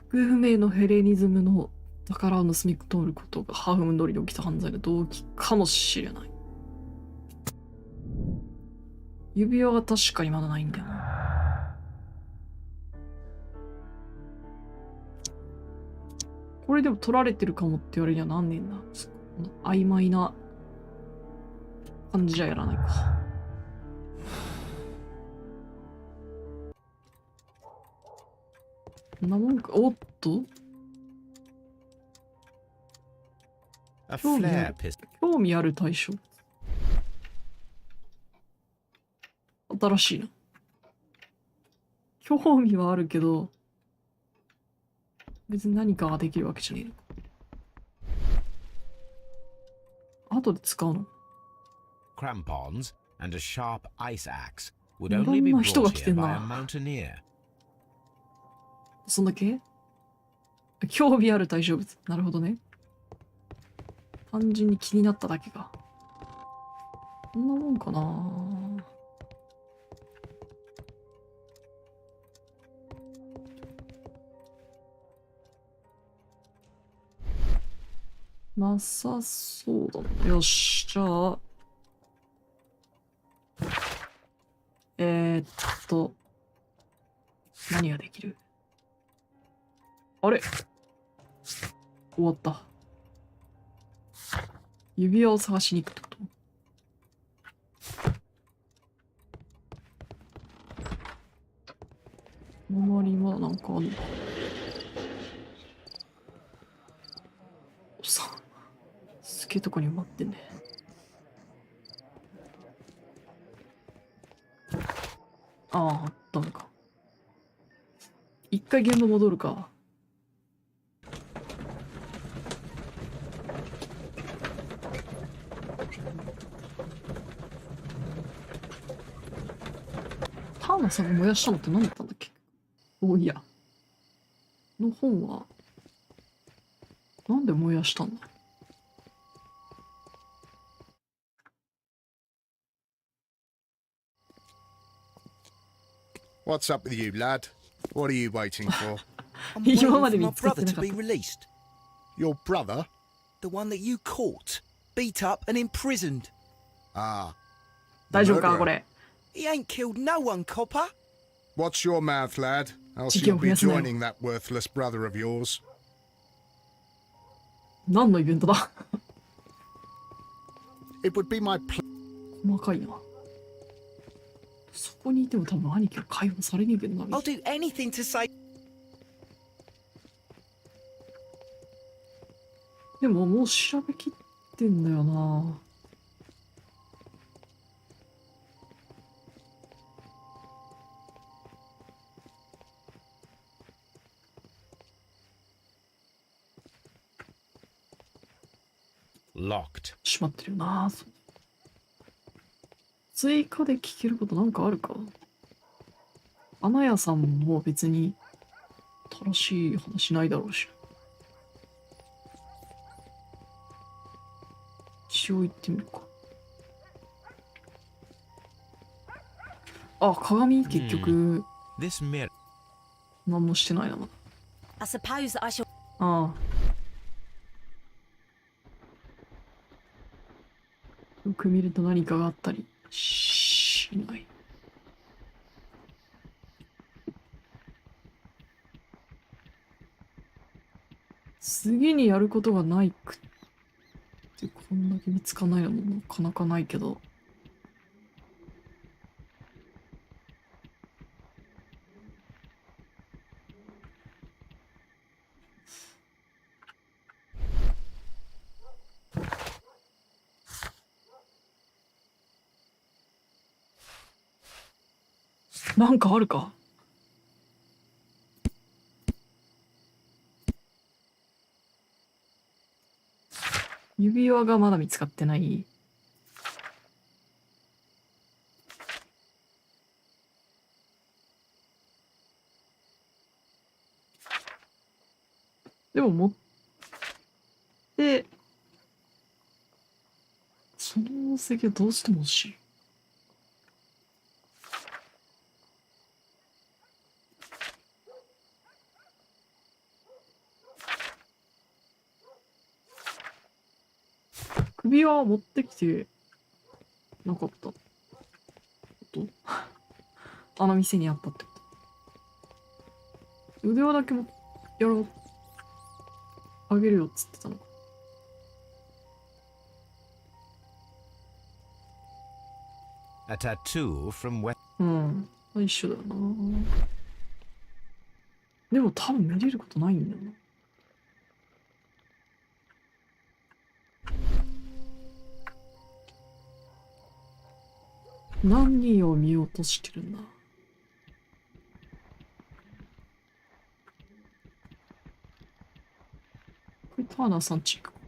不明のヘレニズムの宝を盗み取ることがハーフムーン通りで起きた犯罪の動機かもしれない。指輪は確かにまだないんだよな。これでも取られてるかもって言われりゃなんねえんだ。曖昧な感じじゃやらないか。なもんか。おっと興味ある対象。新しいな。興味はあるけど、別に何かができるわけじゃねえのか。後で使うの。Crampons and a sharp ice axe would only be brought here by a mountaineer. そんだけ？興味ある対象物。なるほどね。単純に気になっただけか。こんなもんかな。なさそうだな。よし、じゃあ。何ができる？あれ？終わった。指輪を探しに行くってこと？周りまだなんかあんのか。おっさんすげえとこに埋まってんね。ああ、ダメか。一回現場戻るか。ターナさんが燃やしたのって何だったんだっけ。おいや。の本は、なんで燃やしたんだ。What's up with you, lad? What are you waiting for? I'm waiting 今まで for 見 my つかって brother な to かっ be た。 released. Your brother? The one that you caught, beat up and imprisoned. Ah. 大 the 丈夫か murderer. これ。 He ain't killed no one, copper. Watch your mouth, lad, else 事件 you'll を増 be やすなよ。 joining that worthless brother of yours. 何のイベントだ。 It would be my pleasure. 細かいな。そこにいても多分兄貴は解放されねえけどな。 I'll do anything to save. でももう調べきってんだよな。Locked. 閉まってるよな。追加で聞けることなんかあるか。花屋さんも別に正しい話ないだろうし。一応行ってみるか。あ、鏡結局、 This mirror. 何もしてないな。 I suppose that I shall. ああ。よく見ると何かがあったりしない。次にやることがないくってこんだけ見つかんないのもなかなかないけど。なんかあるか。指輪がまだ見つかってない。でも持ってその宝石はどうしても欲しい。首輪持ってきてなかったことあの店にあったってこと。腕輪だけもやろうあげるよっつってたのか。A tattoo from where? うん、一緒だよな。でも多分見れることないんだよな。何を見落としてるんだ。これターナーさんチークか。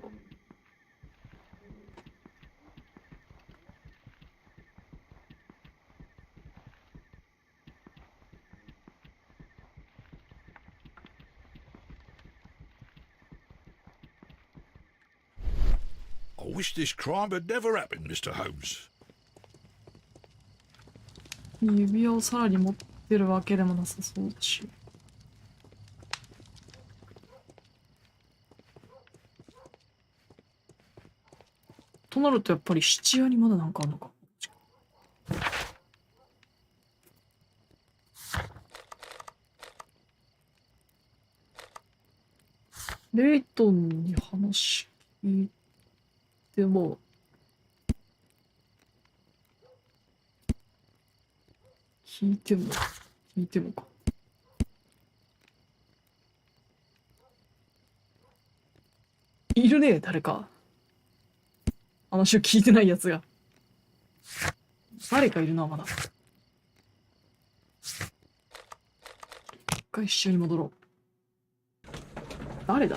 I wish this crime had never happened, Mr. Holmes. 指輪をさらに持ってるわけでもなさそうだし。となるとやっぱり質屋にまだなんかあるのか。レイトンに話聞いても聞いてもか。いるね、誰か。話を聞いてないやつが。誰かいるな、まだ。一回一緒に戻ろう。誰だ？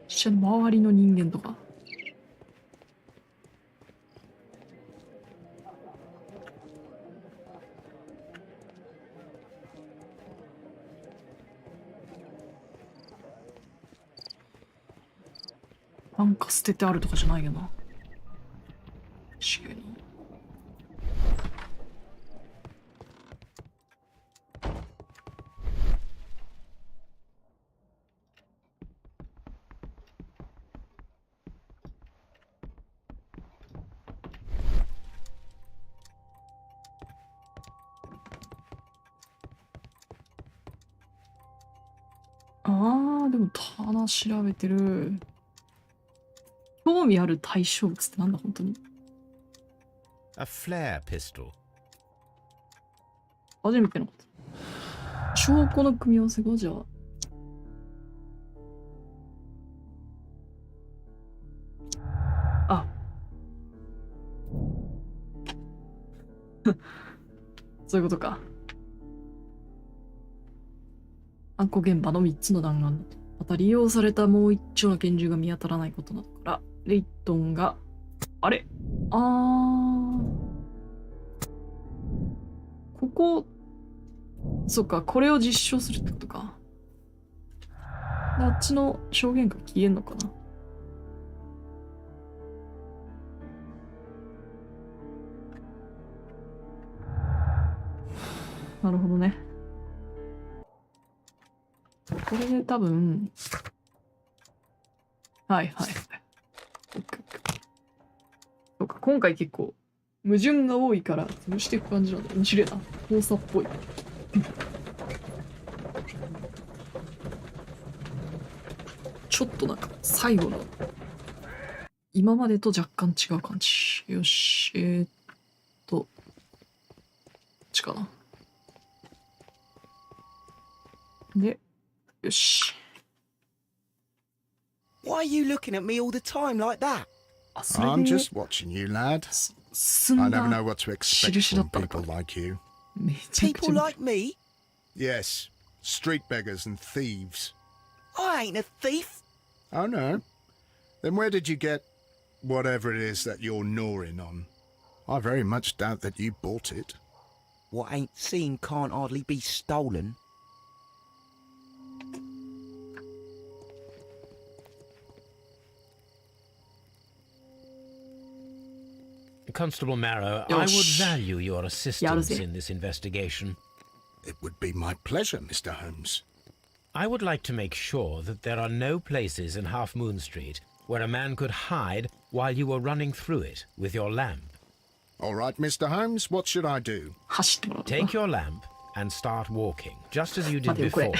一緒に周りの人間とか。なんか捨ててあるとかじゃないよな。確かに。ああ、でも棚調べてる。興味ある対象物ってなんだ、本当に。A flare pistol. 初めてのこと。証拠の組み合わせがじゃあ。あ。そういうことか。犯行現場の3つの弾丸。また利用されたもう一丁の拳銃が見当たらないことなどから、レイトンが、あれここ、そっか、これを実証するってことか。あっちの証言が消えんのかな。なるほどね。これで多分、はいはいはい。そうか、今回結構、矛盾が多いから潰していく感じなんだ。面白いな。交差っぽい。ちょっとなんか、最後の、今までと若干違う感じ。よし、こっちかな。で、よし。Why are you looking at me all the time like that? I'm just watching you, lad. I never know what to expect from people like you. People like me? Yes, street beggars and thieves. I ain't a thief. Oh no? Then where did you get whatever it is that you're gnawing on? I very much doubt that you bought it. What ain't seen can't hardly be stolen. Constable Marrow, I would value your assistance in this investigation. It would be my pleasure, Mr. Holmes. I would like to make sure that there are no places in Half Moon Street where a man could hide while you were running through it with your lamp. All right, Mr. Holmes, what should I do? Take your lamp and start walking, just as you did before,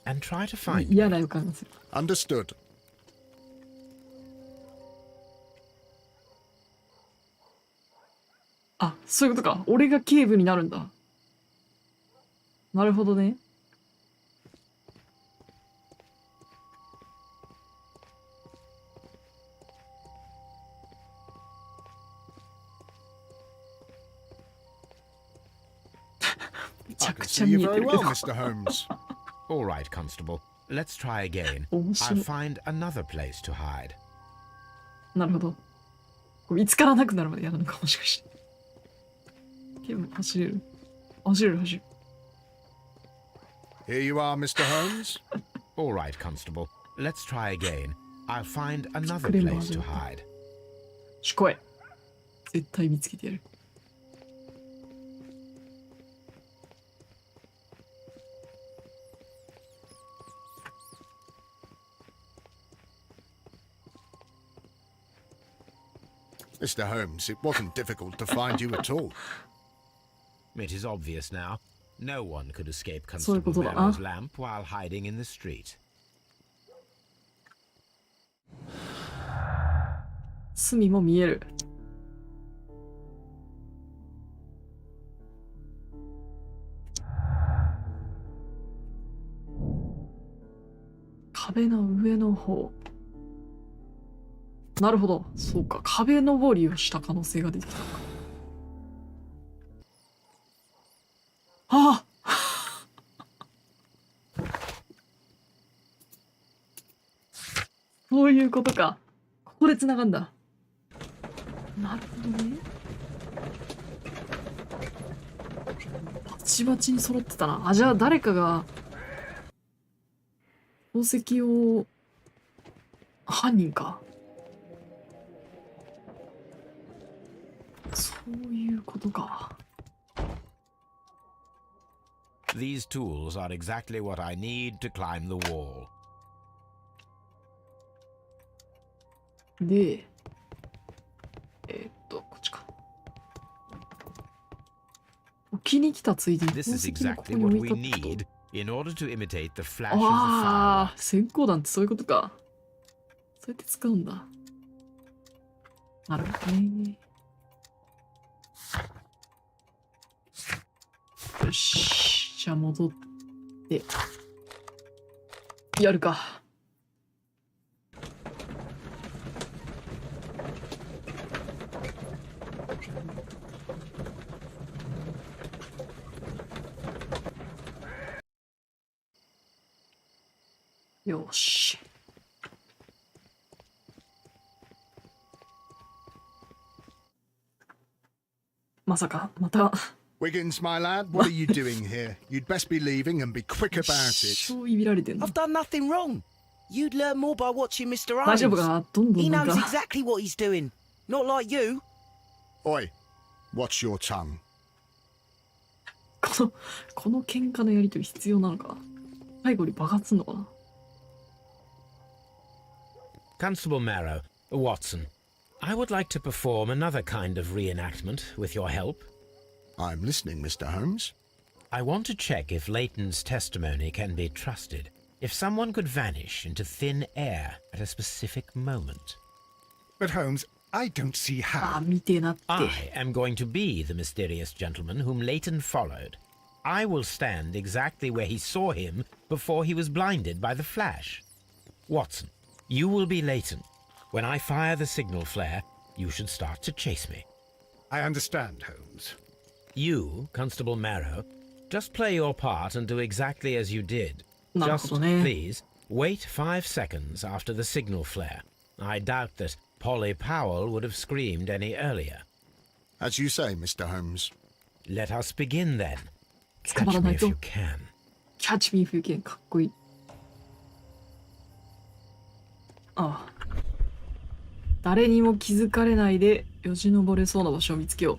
and try to find me. Understood. あ、そういうことか。俺が警部になるんだ。なるほどね。めちゃくちゃ見えてるけど。All right, Constable. Let's try again. I'll find another place to hide. なるほど。見つからなくなるまでやるのかもしかして。走れる。走れる、走る。Here you are, Mr. Holmes. All right, Constable. Let's try again. I'll find another place to hide. しこい。絶対見つけてやる。Mr. Holmes, it wasn't difficult to find you at all. It is obvious now. No one could escape Constable Marrow's lamp while hiding in the street. 隅も見える。壁の上の方。なるほど。そうか。壁登りをした可能性が出てきたのか。ああそういうことか。ここで繋がんだ。なるほどね。バチバチに揃ってたな。あ、じゃあ誰かが宝石を犯人か。そういうことか。These tools are exactly what I need to climb the wall. で、こっちか。置きに来たついでに This is 宝石をここ exactly に what 置い we たってこ need と。 in order to imitate the flash of the ああ、 fireworks. 閃光弾ってそういうことか。そうやって使うんだ。なるほどね。よし。じゃあ戻って、やるか。よし。まさか、また。Wiggins, my lad, what are you doing here? You'd best be leaving and be quick about it. そういびられてんの。 I've done nothing wrong. You'd learn more by watching Mr. 大丈夫 Holmes. かな。どんど He んなん knows か。 exactly what he's doing. Not like you. Oi, watch your tongue. この喧嘩のやりとり必要なのか。最後に爆発すんのかな。 Constable Marrow, Watson, I would like to perform another kind of reenactment with your help. I'm listening, Mr. Holmes. I want to check if Leighton's testimony can be trusted. If someone could vanish into thin air at a specific moment. But Holmes, I don't see ああ、 how. 見てえなって。 I am going to be the mysterious gentleman whom Leighton followed. I will stand exactly where he saw him before he was blinded by the flash. Watson, you will be Leighton. When I fire the signal flare, you should start to chase me. I understand, Holmes. You, Constable Marrow, just play your part and do exactly as you did. なる Just, ほどね。 please, wait 5 seconds after the signal flare. I doubt that Polly Powell would have screamed any earlier. As you say, Mr. Holmes. Let us begin then. 捕ま Catch らな me い if と。 you can. キャッチミー風景かっこいい。ああ。誰にも気づかれないでよじ登れそうな場所を見つけよう。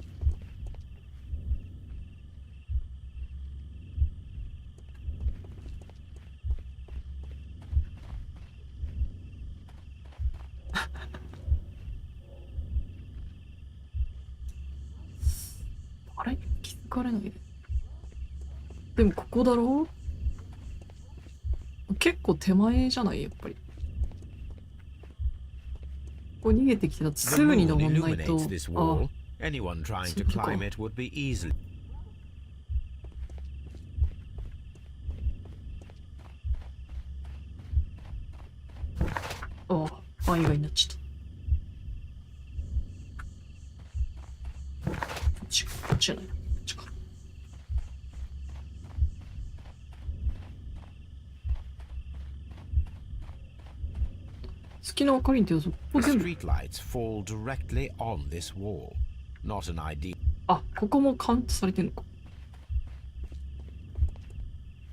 あれ気づかれないで。でもここだろう。結構手前じゃないやっぱり。ここ逃げてきてたら The すぐに moon 登んないと。 illuminates this あ wall. Anyone trying to climb it would be easily. ああ、範囲外になっちゃった。こっちじゃない。こっちか。好きな明かりんってやつ、ここ The 全部。 streetlights fall directly on this wall. Not an idea. あ、ここもカウントされてんのか。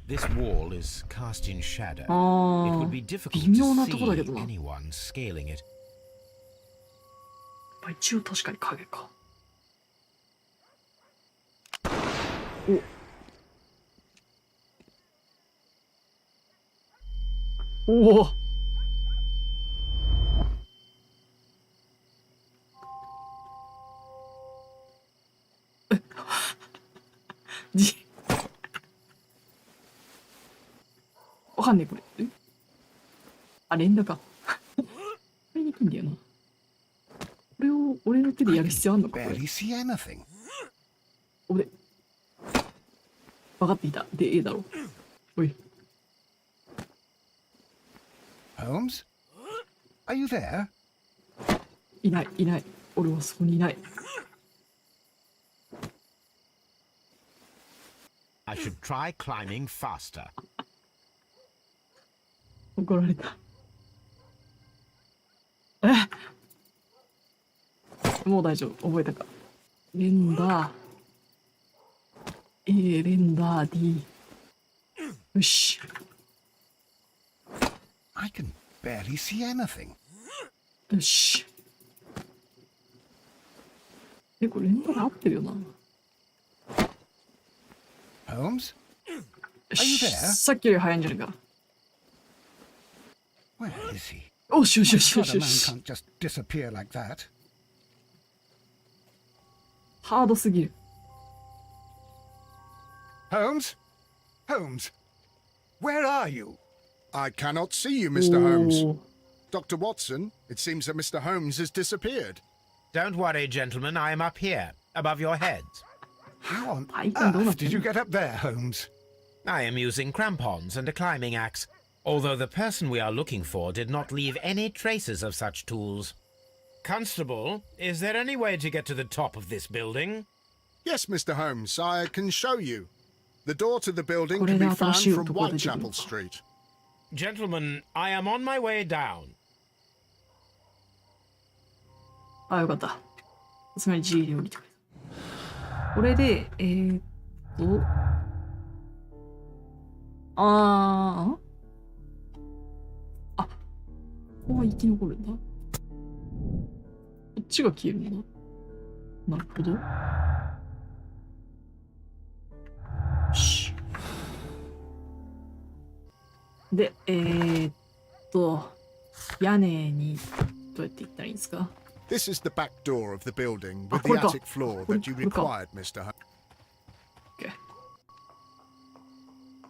This wall is cast in shadow. It あ would あ、 be difficult 微妙 to なとこだけ see どな。 anyone scaling it. 一応確かに影か。おお。じわかんねえこれ。あ、連打か。これできんだよな。手でやる必要あんのかこれ。 barely see anything. 俺分かっていたでええだろう。おい Holmes? Are you there? いないいない、俺はそこにいない。 I should try climbing faster. 怒られた。もう大丈夫、覚えたか。レンダー A レンダー D。 よし。 I can barely see anything. よし。これレンダー合ってるよな。 Holmes? よ Are you し there? さっきより早いんじゃないか。 Where is he? おしよしよしよ God, し a よ man し。 can't just disappear like that. ハードすぎる。 Holmes? Holmes? Where are you? I cannot see you, Mr. Holmes. おー Dr. Watson, it seems that Mr. Holmes has disappeared. Don't worry, gentlemen, I am up here, above your heads. How on I don't know earth did you get up there, Holmes? I am using crampons and a climbing axe, although the person we are looking for did not leave any traces of such tools. Constable, is there any way to get to the top of this building? Yes, Mr. Holmes, I can show you. The door to the building これ can で be 新 found しい from 男が出てくる Whitechapel Street. Gentlemen, I am on my way down. あ、よかった。つまり G で降りてくれた。これで、あ、ここは生き残るんだ。こっちが消えるんだ。なるほど。よし。で、屋根にどうやって行ったらいいんですか？ This is the back door of the building with Ah, the hold on. attic floor Hold- that you hold on. required, Mr. Holmes. OK。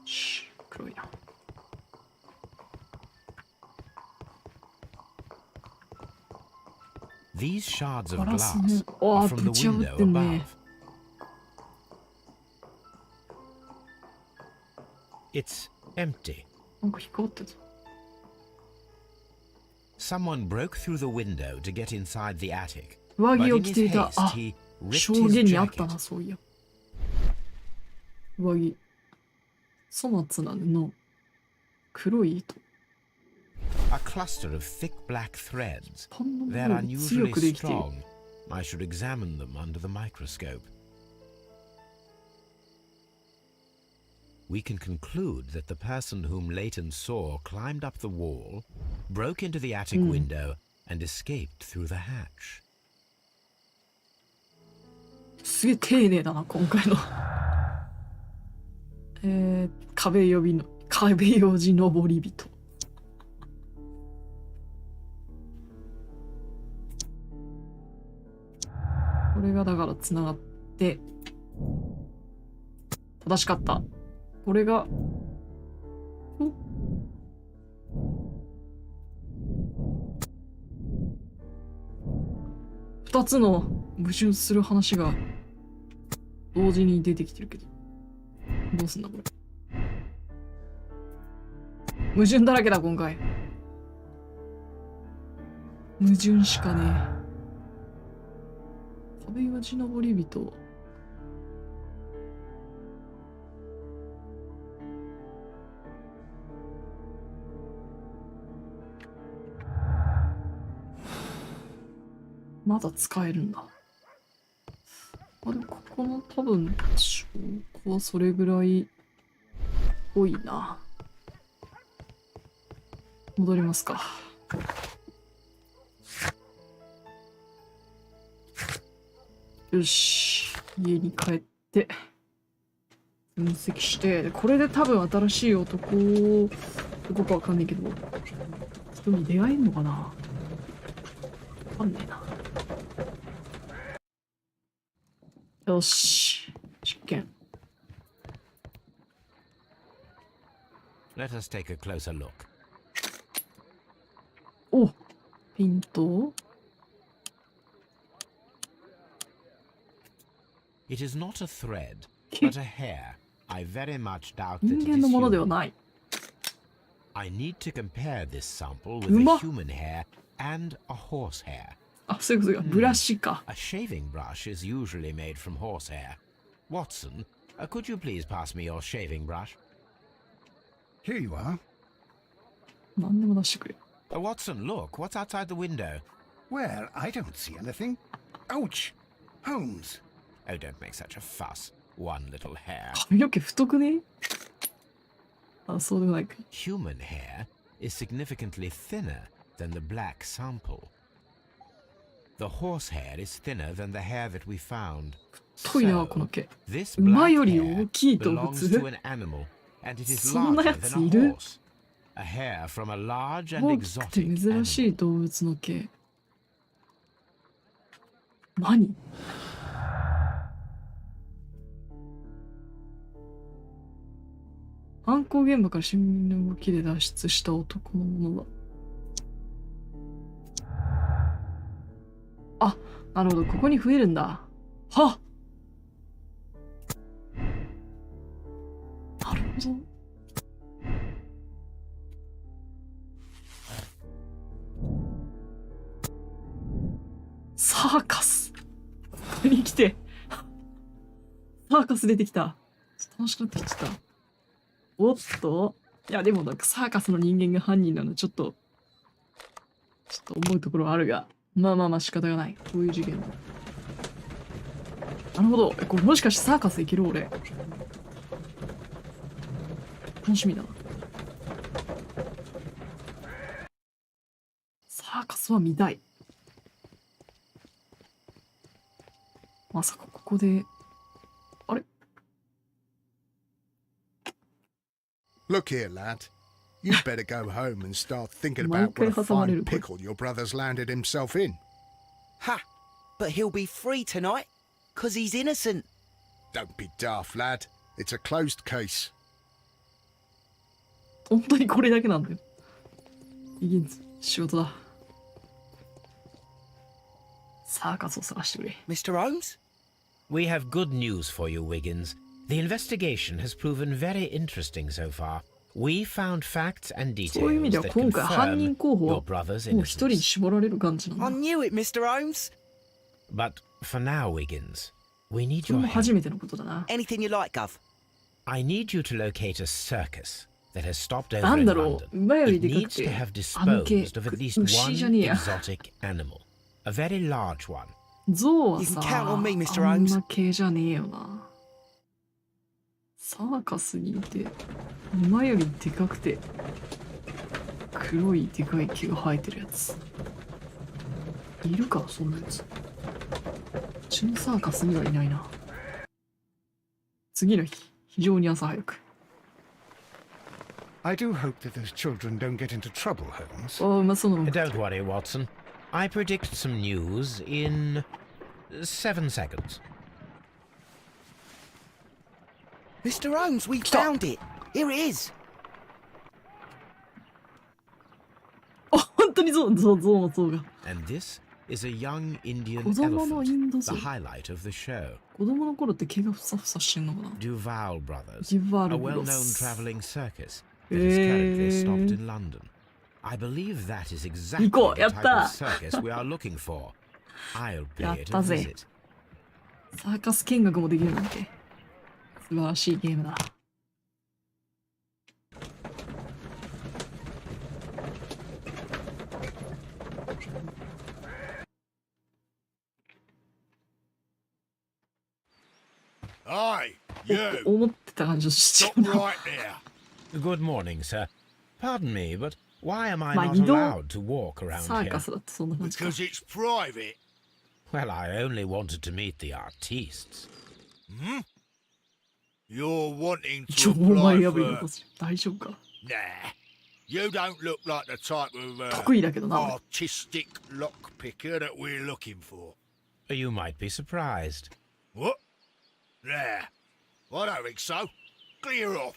し、黒いな。These shards of ガラス glass ね。 are あ、 from ぶ the ち破 window ってんね。 above. It's empty. なんか光ってた。 Someone broke through the window to get inside the attic. 上 But 着を in 着 his ていた。 haste, あ、 he 証 ripped 言 his にあったな、 jacket. そういや。上着。粗末な布。黒い糸。 A cluster of thick black threads. パンの They're ように強 unusually くできている。 strong. I should examine them under the microscope. We can conclude that the person whom Leighton saw climbed up the wall, broke into the attic window, and escaped through the hatch. すげえ丁寧だな、今回の。壁よじ登り人。これがだからつながって正しかった。これが2つの矛盾する話が同時に出てきてるけど、どうすんだこれ。矛盾だらけだ今回。矛盾しかねえ。壁よじ登り人。まだ使えるんだ。あ、でもここの多分証拠はそれぐらい多いな。戻りますか。よし、家に帰って分析して、でこれで多分新しい男どこかわかんないけど人に出会えるのかな、わかんねえな。よし、実験。 Let us take a closer look. お、ピント It is not a thread, but a hair. I very much doubt that it 人間 is のものでは human. ない。I need to compare this sample with うまっ。 a human hair and a horse hair. あ、そういうことか。ブラシか。 A shaving brush is usually made from horsehair. Watson, could you please pass me your shaving brush? Here you are. 何でも出してくれ。Watson, look, what's outside the window? Well, I don't see anything. Ouch! Holmes. Oh, don't make such a fuss. One little hair. 髪の毛太くね？あ、そうでもないか。Human hair is significantly thinner than the black sample. The horse hair is thinner than the hair that we found. 太いな、この毛。 This 馬 black より hair 大きい動 belongs 物 to an animal, and it is そんなや larger つ than a いる？ horse. A hair from a large and 大きくて exotic 珍し animal. い動物の毛。何？犯行現場から新聞の動きで脱出した男のものだ。あ、なるほど、ここに増えるんだ。はっ！なるほど。サーカス。ここに来て。サーカス出てきた。楽しくなってきちゃった。おっと。いや、でもなんかサーカスの人間が犯人なのちょっと思うところはあるが。まあまあまあ仕方がない。こういう事件だ。なるほど。これもしかしてサーカス行ける俺。楽しみだな。サーカスは見たい。まさかここで、あれ？ Look here, lad. You'd better go home and start thinking毎 about 回 what a 挟まれ fine るこれ。 pickle your brother's landed himself in. Ha! But he'll be free tonight, 'cause he's innocent. Don't be daft, lad. It's a closed case. 本当にこれだけなんだよ。イギンズ、仕事だ。サーカスを探してくれ。Mr. Holmes? We have good news for you, Wiggins. The investigation has proven very interesting so far. We found facts and そういう意味 details では that 今回犯人 confirm 候補 your は brother's もう一人に innocence. 絞られる感じなんだ。 I knew it, Mr. Holmes. But for now, Wiggins, we need それ your も help. 初めてのことだな。 Anything you like, Gov. I need you to locate a circus that has stopped over なん in だろ London. う、馬より It でかく needs to て have あの毛、 disposed of at least 牛じゃ one ねえや。 exotic animal. A very large one. 象は You さ、 can count on me, Mr. あん Holmes. な系じゃねえよな。サーカスにいて、馬よりでかくて、黒いでかい毛が生えてるやつ。いるか、そんなやつ。うちのサーカスにはいないな。次の日、非常に朝早く。I do hope that those children don't get into trouble, Holmes. ああ、うまそうなの。 Don't worry, Watson. I predict some news in 7 seconds. Mr. Holmes, we found it. Here it is. あ、本当に象の像が。 And this is a young Indian 子供のインド elephant, 象。 the highlight of the show. 子供の頃って毛がふさふさしてんのかな。 Duval Brothers, ジュバ a ルブロ well-known ス。 travelling circus that is currently stopped in London. I believe that is exactly the 行こう、やっ type た。 of circus we are looking for. I'll や pay っ it た a ぜ。 visit. サーカス見学もできるなんて。素晴らしいゲームだ。Aye, you. 思ってた感じしちゃ Stop うな。 right there. Good morning, sir. Pardon me, but why am I My not idol. allowed to walk around サー here? カスだってそんな感じか。 Because it's private. Well, I only wanted to meet the artistes. You're wanting 超 to 前 apply 破りの for... こ大丈夫か。 Nah. You don't look like the type of 得意だけどな。俺 artistic lockpicker that we're looking for. You might be surprised. What? Nah. I don't think so. Clear off.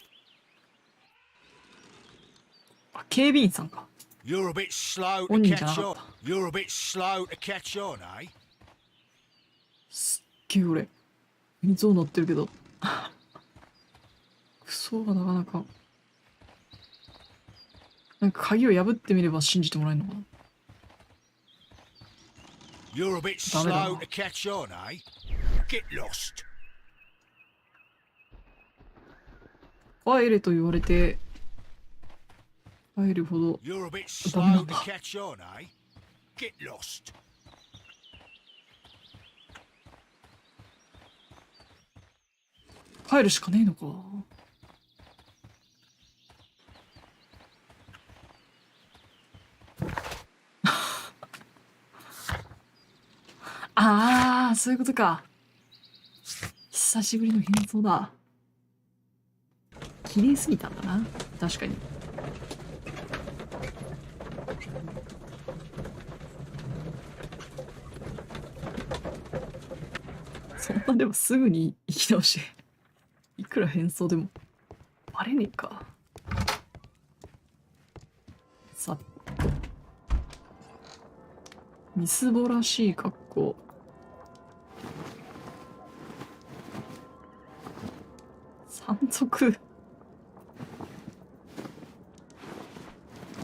あ、警備員さんか。 You're a bit slow to 本人じゃな catch か on. った。You're a bit slow to catch on, eh? すっげえ俺。水を乗ってるけど。クソがなかなか。なんか鍵を破ってみれば信じてもらえるのかな。You're a bit slow to catch on, eh? Get lost. 帰れと言われて帰るほど You're a bit ダメな slow ん to だ。 catch on, eh? Get lost. 帰るしかねえのか。ああ、そういうことか。久しぶりの変装だ。綺麗すぎたんだな。確かに。そんなでもすぐに生き直して、いくら変装でもバレねえか。さっと。みすぼらしい格好。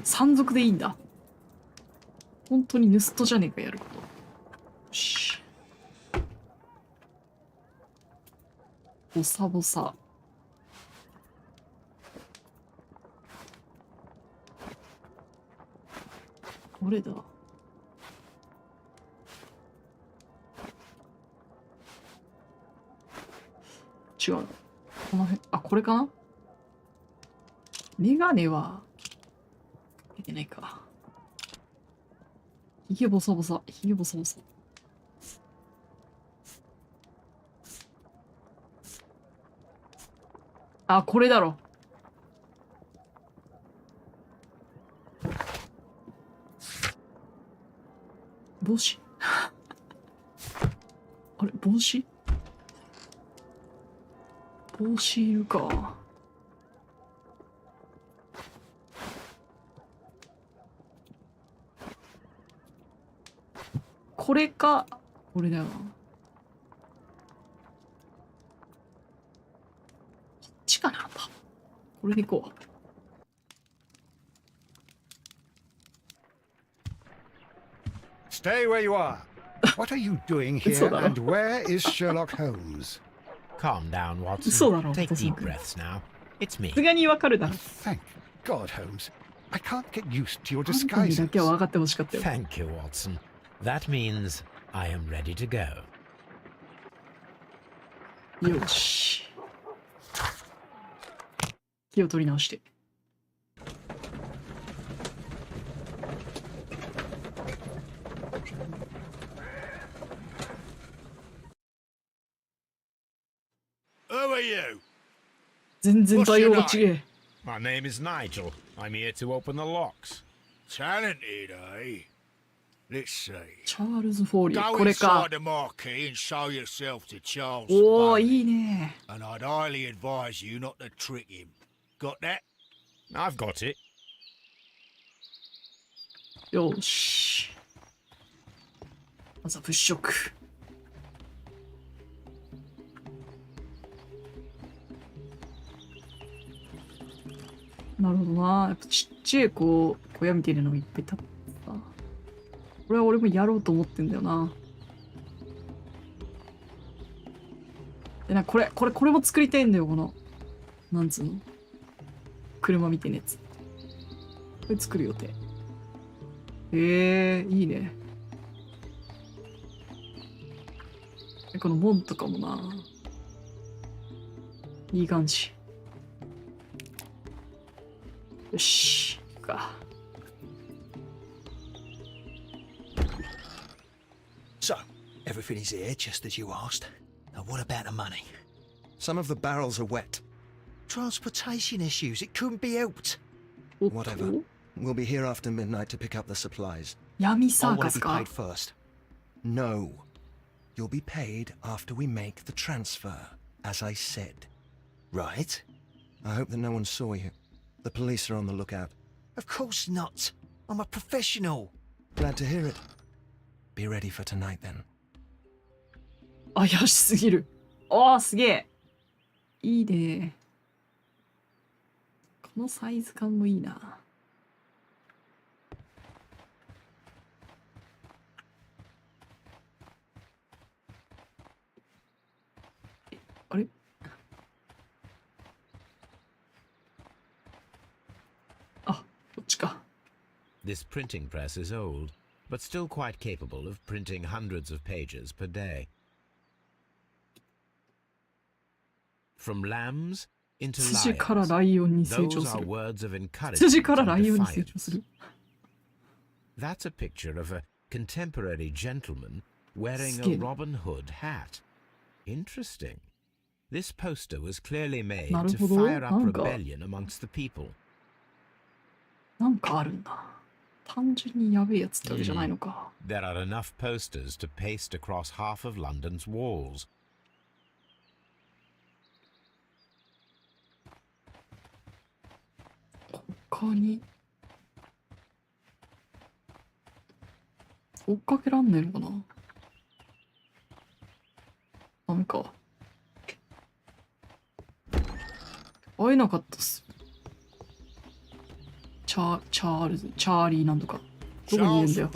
山賊でいいんだ。本当に盗人じゃねえか、やること。よし。ボサボサ。どれだ？違う。この辺、あ、これかな？メガネは、いけないか。ひげボサボサ、ひげボサボサ。あ、これだろ。帽子あれ、帽子帽子いるか。これか、これだよな。こっちかな、やっぱ。これでいこう。Stay where you are. What are you doing here, and where is Sherlock Holmes? Calm down, Watson. 嘘だろ、 Take ボス deep 君。 breaths now. It's me. さすがにわかるだろ。 Thank God, Holmes. I can't get used to your あんたに disguises. だけは分かってほしかったよ。 Thank you, Watson. That means I am ready to go. よし。気を取り直して。Who are you? 全然対応が違え。 My name is Nigel. I'm here to open the locks. Talented, eh? Let's see. チャールズ・フォーリー。 Go これか inside。the marquee and show yourself to Charles おー、 Spade. いいね。 And I'd highly advise you not to trick him. Got that? I've got it. よし。まずは物色。なるほどな。やっぱちっちゃい小屋みたいなのがいっぱい立ってさ。これは俺もやろうと思ってんだよな。でこれも作りたいんだよ、この。なんつうの。車みたいなやつ。これ作る予定。いいね。この門とかもな。いい感じ。よし、行くか。 So, everything is here just as you asked. Now what about the money? Some of the barrels are wet. Transportation issues, it couldn't be helped. Whatever. We'll be here after midnight to pick up the supplies. 闇 I サー want カ to ス be か paid first. No. You'll be paid after we make the transfer, as I said. Right? I hope that no one saw you. The police are on the lookout. Of course not. I'm a professional. Glad to hear it. Be ready for tonight then. 怪しすぎる。おー、すげえ。いいね。このサイズ感もいいな。あれ？あ、こっちか。This printing press is old, but still quite capable of printing hundreds of pages per day. From lambs into 筋から lions, ライオンに成長 those す are る。 words of encouragement 筋からラ and イオンに成長す defiance. る。That's a picture of a contemporary gentleman wearing a Skin. Robin Hood hat. Interesting. This poster was clearly made なる to ほど。 fire な up んか、 rebellion amongst the people. なんかあるんだ。単純にやべえやつってわけじゃないのか。There are enough posters to paste across half of London's walls. 他に追っかけらんねえのかな。ダメか。会えなかったっす。チャールズ、チャーリーなんとか。どこにいるんだよ。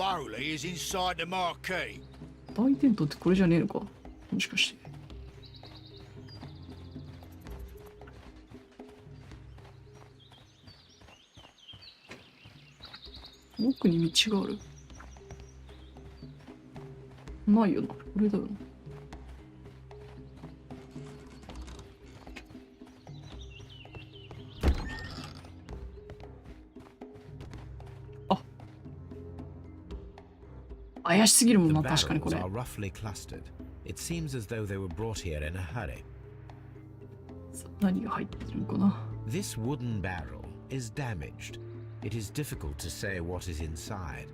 大テントってこれじゃねえのか。もしかして。奥に道がある。ないよな。これだよな。あ、怪しすぎるもん The な、確かにこ barrels れ。 are roughly clustered. It seems as though they were brought here in a hurry. さあ何が入ってるのかな。This wooden barrel is damaged. It is difficult to say what is inside.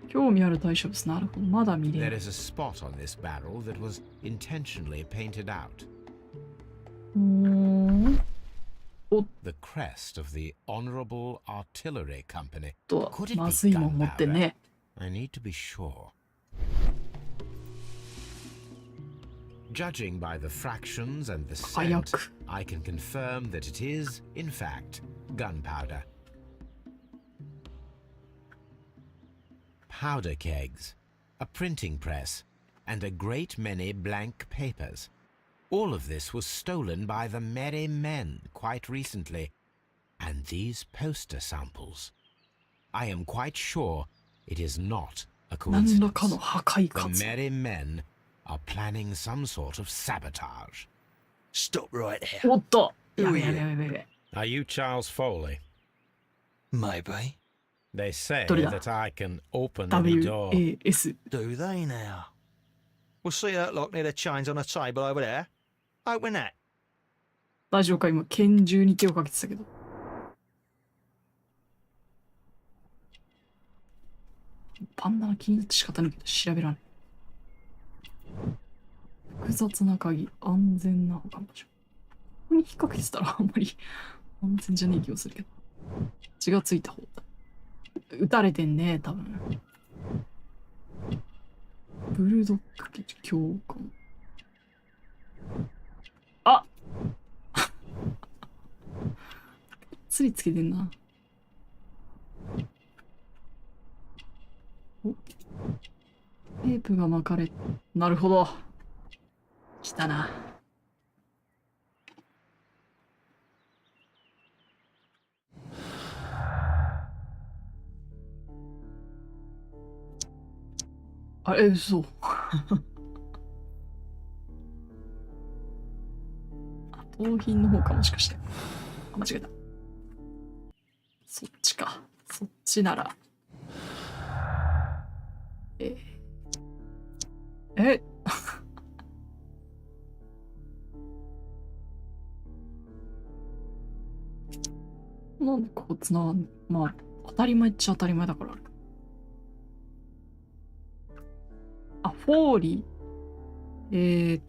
興味ある対象物、なるほど。まだ見れ There る。 is a spot on this barrel that was intentionally painted out. お The crest of the Honorable Artillery Company. と Could it be まずいもん持ってん gunpowder? ね。 I need to be sure. Judging by the fractions and the scent, 早く。 I can confirm that it is, in fact, gunpowder. Powder kegs, a printing press, and a great many blank papers. All of this was stolen by the merry men quite recently. And these poster samples. I am quite sure it is not a 何らかの coincidence. 破壊 The 活動。 merry men are planning some sort of sabotage. Stop right there. おっと。 Who や are べ you? やべやべやべ。 Are you Charles Foley? Maybe. They say どれだ？ that I can open any door. WAS。 Do they now? We'll see that lock near the chains on a table over there. Open that. 大丈夫か今、拳銃に手をかけてたけど。パンダが気になって仕方ないけど調べられない。複雑な鍵、安全な保管場所。ここに引っ掛けてたらあんまり安全じゃねえ気がするけど。血がついた方だ。撃たれてんね、多分。ブルドッグ基地教官。あつりつけてんな。おテープが巻かれ、なるほど。来たな。あれ、嘘。盗品の方かもしかして。あ、間違えた。そっちか。そっちなら。なんでこうつながんの？まあ、当たり前っちゃ当たり前だからある。あ、フォーリー。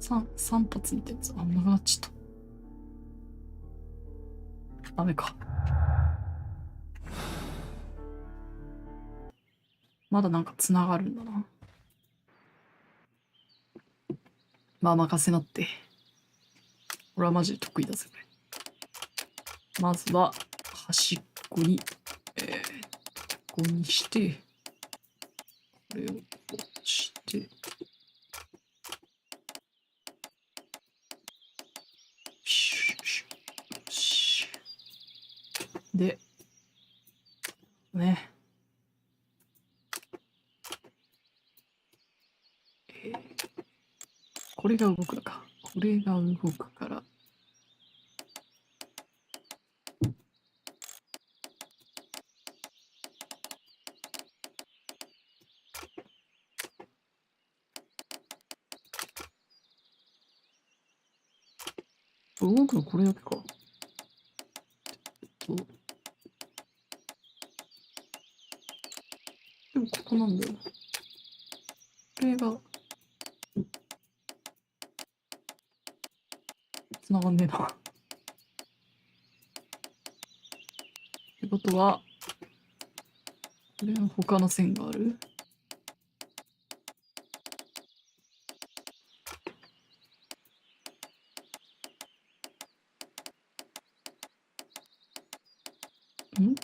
3発みたいなやつ。あ、なくなっちゃった。ダメか。まだなんか繋がるんだな。まあ任せなって。これはマジで得意だぜ。まずは端っこに、ここにして、これをこうして、で、ね。これが動くのか。これが動くから。動くのこれだけか。でもここなんだよ。これが繋がんねえな。ってことは、これの他の線がある？ん？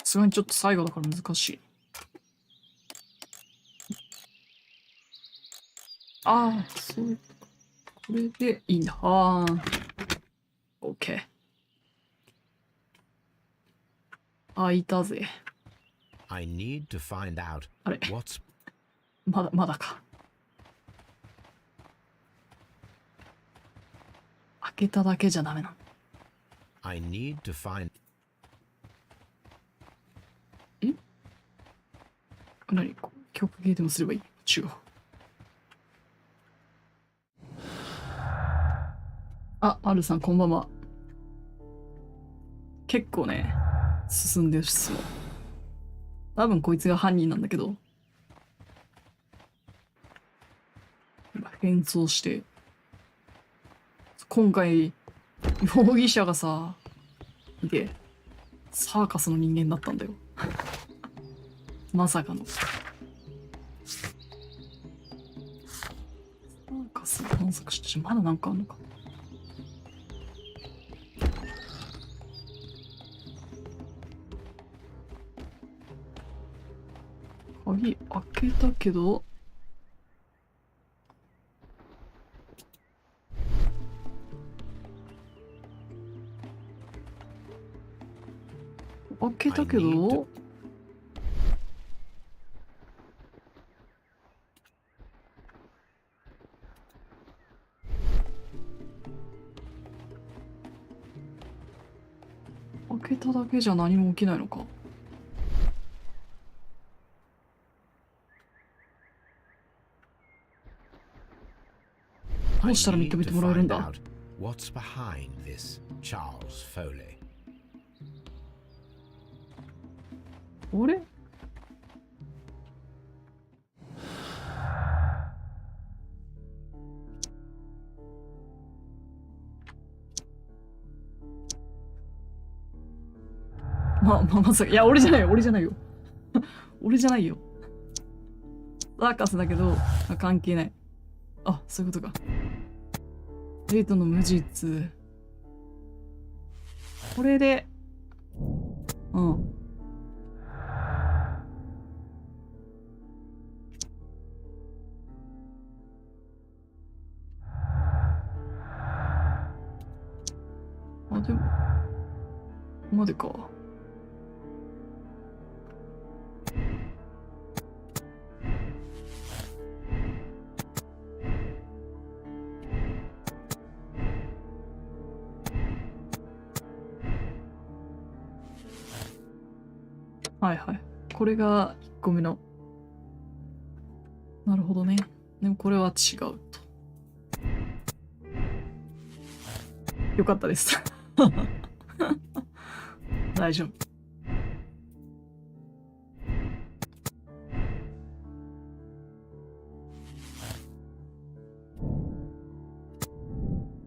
さすがにちょっと最後だから難しい。ああ、そういうことか。これでいいんだ。ああ。OK。あ、いたぜ。I need to find out あれ what's まだか。開けただけじゃダメなの。I need to find 何曲芸でもすればいい。違う。あるさんこんばんは。結構ね、進んでるっすよ。多分こいつが犯人なんだけど。今変装して。今回、容疑者がさ、いて、サーカスの人間だったんだよ。まさかの。サーカスの探索して、まだなんかあんのか。鍵開けたけど、開けたけど、開けただけじゃ何も起きないのか。どうしたら認めてもらえるんだ？ What's behind this Charles Foley? あれ？まさか、いや、俺じゃないよ。俺じゃないよ。サーカスだけど、関係ない。あ、そういうことか。デートの無実。これで、うん。あ、でも、ここまでか。はいはい。これが1個目の。なるほどね。でもこれは違うと。よかったです。大丈夫。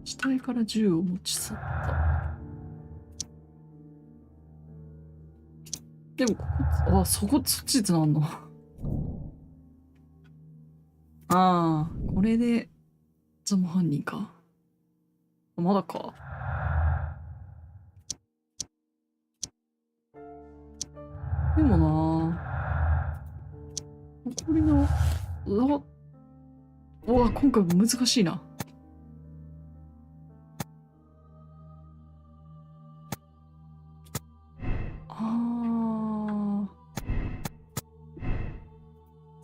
死体から銃を持ち去った。でもそっちつなんのああ、これで、じゃあもう犯人か。まだか。でもなぁ。残りの、今回も難しいな。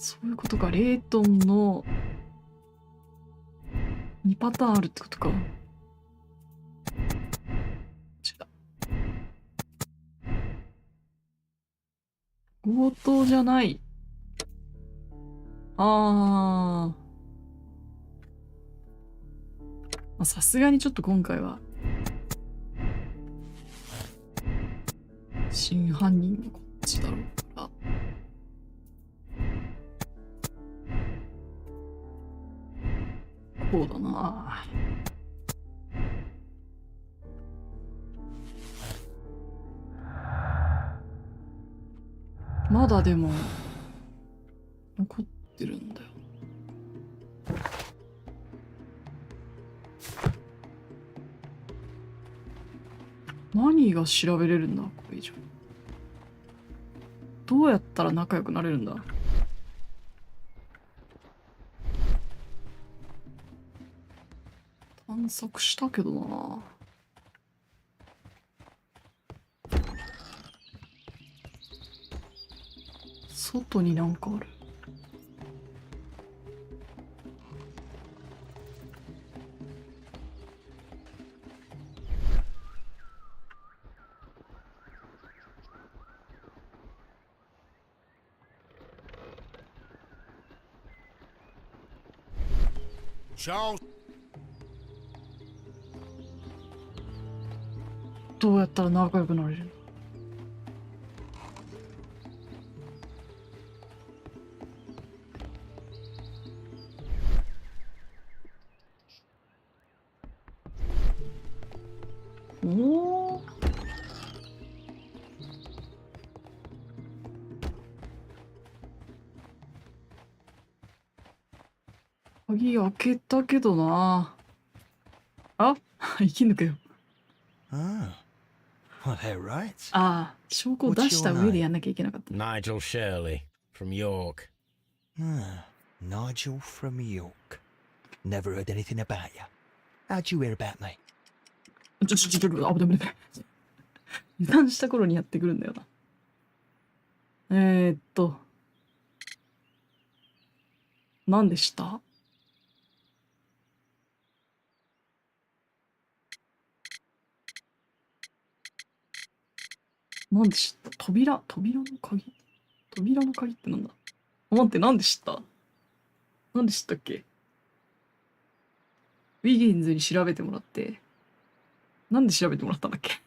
そういうことか。レイトンの2パターンあるってことか。違う。強盗じゃない。さすがにちょっと今回は真犯人もこっちだろうから。こうだな。まだでも残ってるんだよ。何が調べれるんだこれ以上。どうやったら仲良くなれるんだ。探索したけどな。外になんかある。どうやったら仲良くなれる？おお。鍵開けたけどな。あ、生き抜けよ。Well, they're right. ああ、証拠を出した上でやんなきゃいけなかった。Nigel Shirley from York. Nigel from York. Never heard anything about you. How'd you hear about me? 危ない。油断した頃にやってくるんだよな。なんでした？なんで知った？扉の鍵ってなんだ？待って、なんで知った？なんで知ったっけ？ウィギンズに調べてもらって、なんで調べてもらったんだっけ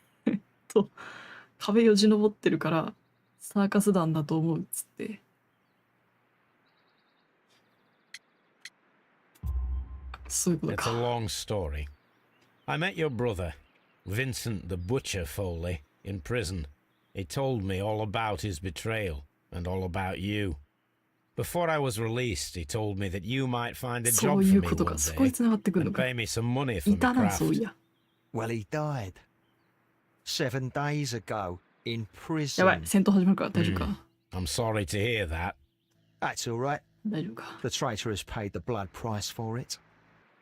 壁よじ登ってるからサーカス団だと思うっつって。そういうことか。 It's a long story. I met your brother, Vincent the Butcher Foley, in prison. He told me all about his betrayal and all about you. Before I was released, he told me that you might find a job for me one day and pay me some money for my craft. Well, he died 7 days ago in prison. やばい、戦闘始まるから大丈夫か。I'm sorry to hear that. That's all right. 大丈夫か。 The traitor has paid the blood price for it.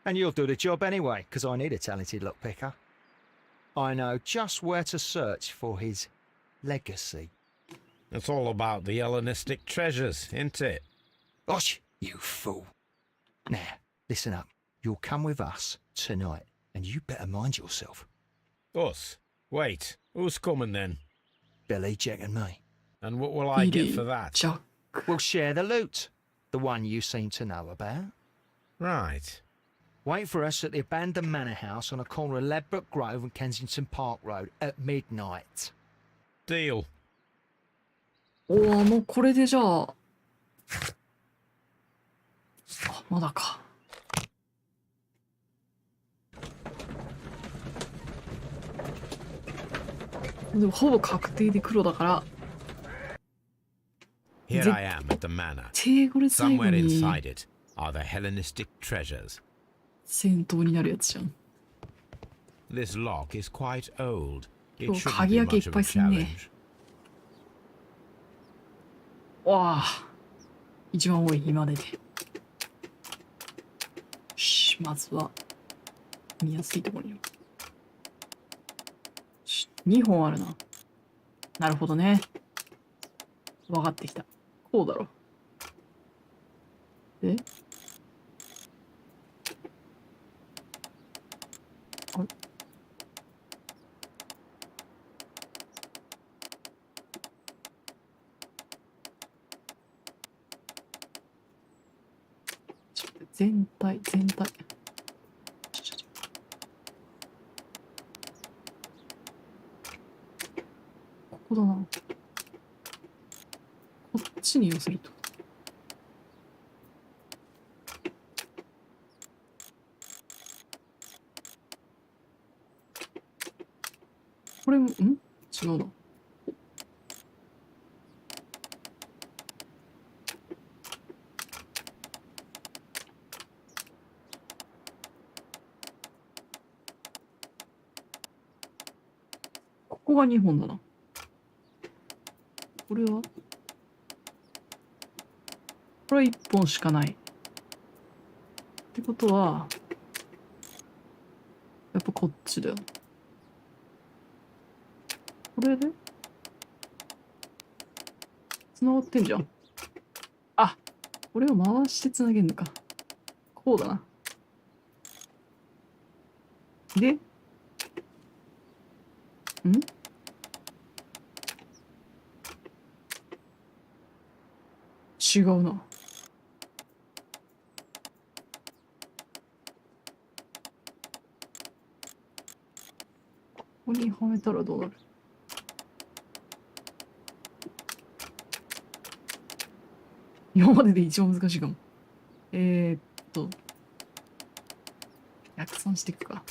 And you'll do the job anyway, because I need a talented lockpicker. I know just where to search for his legacy. It's all about the Hellenistic treasures, isn't it? Osh, you fool. Now, listen up. You'll come with us tonight, and you better mind yourself. Us? Wait, who's coming then? Billy, Jack and me. And what will I get for that? Jack. We'll share the loot. The one you seem to know about. Right. Wait for us at the abandoned manor house on the corner of Ladbroke Grove and Kensington Park Road at midnight. Deal. もうこれでじゃあ。まだか。でもほぼ確定で黒だから Here I am at the manor. これ最後 Somewhere に inside it are the Hellenistic treasures. 戦闘になるやつじゃん。 This lock is quite old. It 今日 shouldn't 鍵 be 開けい much っ of ぱ a いすんね。 challenge. わあ。一番多い今までで。よし、まずは見やすいところに。2本あるな。なるほどね。分かってきた。こうだろ。で、あれ、ちょっと全体。ここだな。こっちに寄せると。これも、違うな。ここが2本だな。これは1本しかない。ってことは、やっぱこっちだよ。これで繋がってんじゃん。あ、これを回して繋げんのか。こうだな。で、違うな。ここにはめたらどうなる？今までで一番難しいかも。逆算していくか。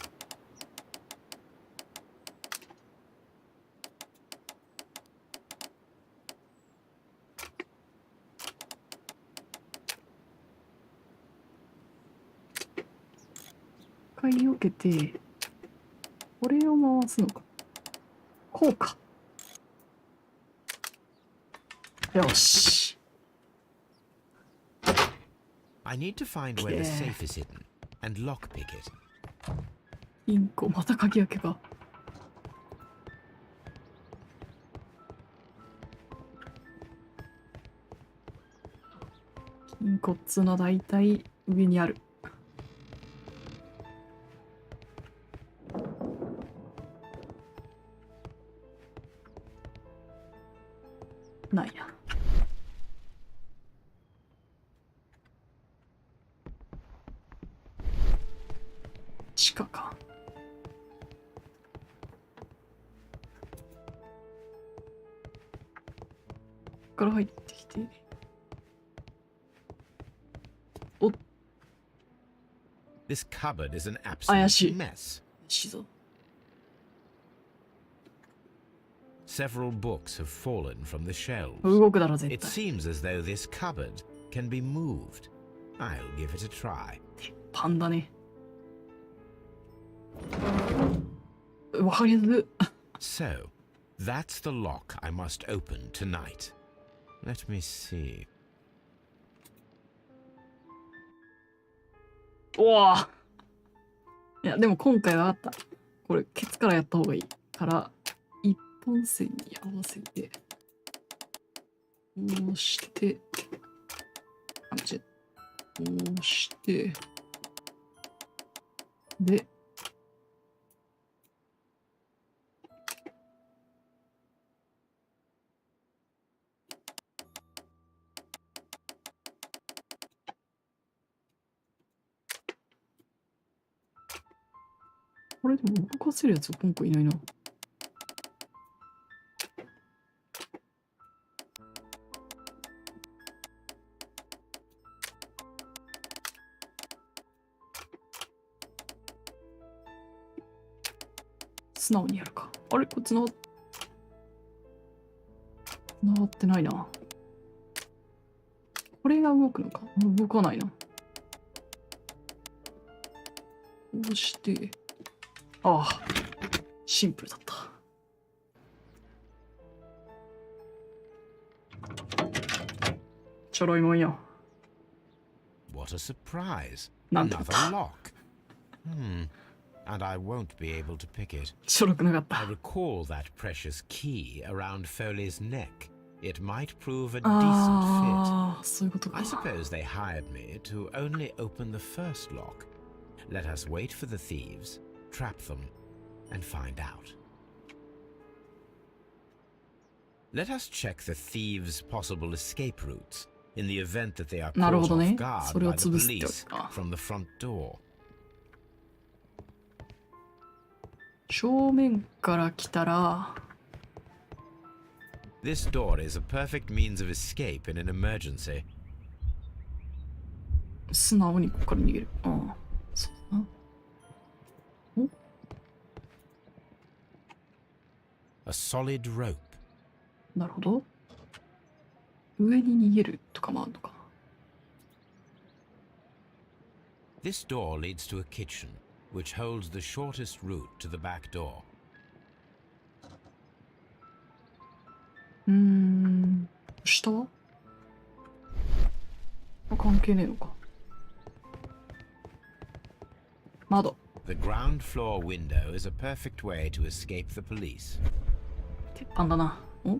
一回避けて、これを回すのか。こうか。よし。I need to find where the safe is hidden and lockpick it. インコ、また鍵開けか。金庫っつうのは大体上にある。ないな。地下か。こっから入ってきて。お、 This cupboard is an 怪し absolute い。 mess. しぞ。Several books have fallen from the shelves. 動くだろ絶 It 対。 seems as though this cupboard can be moved. I'll give it a try. 鉄板だね。わかりやす。So, that's the lock I must open tonight. Let me see. おわ。いやでも今回はあった。これケツからやった方がいいから一本線に合わせてこうしてこうしてでこれでも動かせるやつは今回いないな。素直にやるか。あれこれ繋がってないな。これが動くのか。動かないな。こうして、ああ、シンプルだった。ちょろいもんよ。What a surprise. なんだっ Another た。 lock. And I won't be able to pick it. ちょろくなかっ I た。 recall that precious key around Foley's neck. It might prove a decent fit. ああ、そういうことか I。suppose they hired me to only open the first lock. Let us wait for the thieves, trap them, and find out. Let us check the thieves' possible escape routes in the event that they are なる caught ほどね。 off guard それを by the 潰すってわ police けか。 from the front door. 正面から来たら、 This door is a perfect means of escape in an emergency. 素直にここから逃げる。ああ、そうだな。お A solid rope. なるほど。上に逃げるとかもあるのか。This door leads to a kitchen, which holds the shortest route to the back door. 下は関係ねえのか。窓。The ground floor window is a perfect way to escape the police. 鉄板だな。お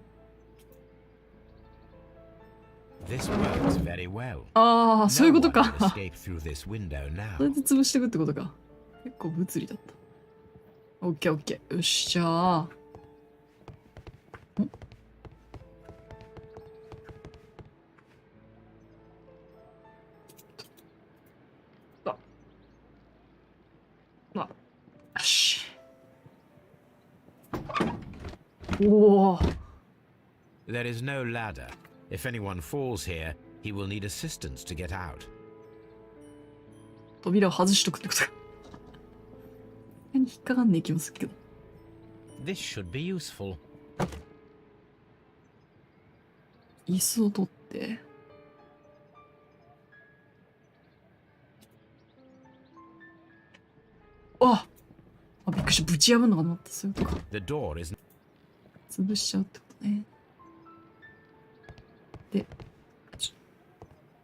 This works very well. ああ、そういう No こと one か。 will escape through this window それ now. で潰していくってことか。結構物理だった。オッケーオッケー。よし、じゃあ。よし。おお。There is no ladder. If anyone falls here, he will need assistance to get out. 扉を外しとくってことか。何引っかかんねえ気もするけど。This should be useful. 椅子を取って。ああ、びっくりした。ぶち破るのかと思った。そういうことか。 The door is 潰しちゃうってことね。で、よ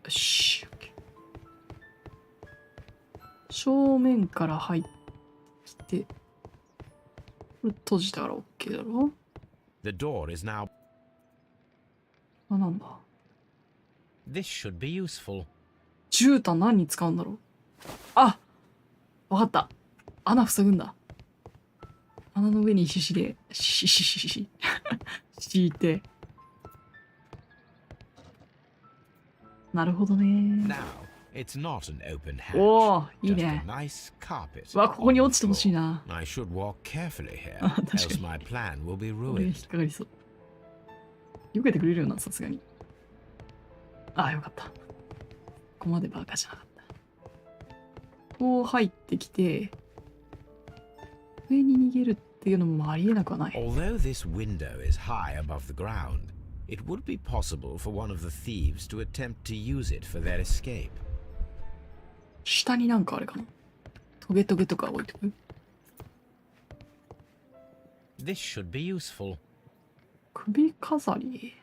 し。正面から入ってきて、これ閉じたから OK だろ。 The door is now. あ、なんだ。 This should be useful. 絨毯何に使うんだろう。あ、わかった。穴塞ぐんだ。穴の上に石で、敷いて。なるほどね。 Now, it's not an open hatch. おー、いい Just ね a。nice carpet. わ、ここに落ちてほしいな。 I should walk carefully here, あ、確か else に。 my plan will be これ引っ ruined. かかりそう。避けてくれるよな、さすがに。あ、よかった。ここまでバカじゃなかった。こう入ってきて、上に逃げるっていうのもありえなくはない。 Although this window is high above the ground, it would be possible for one of the thieves to attempt to use it for their escape. 下になんかあれかな。トゲトゲとか置いてくる。 This should be useful. 首飾り。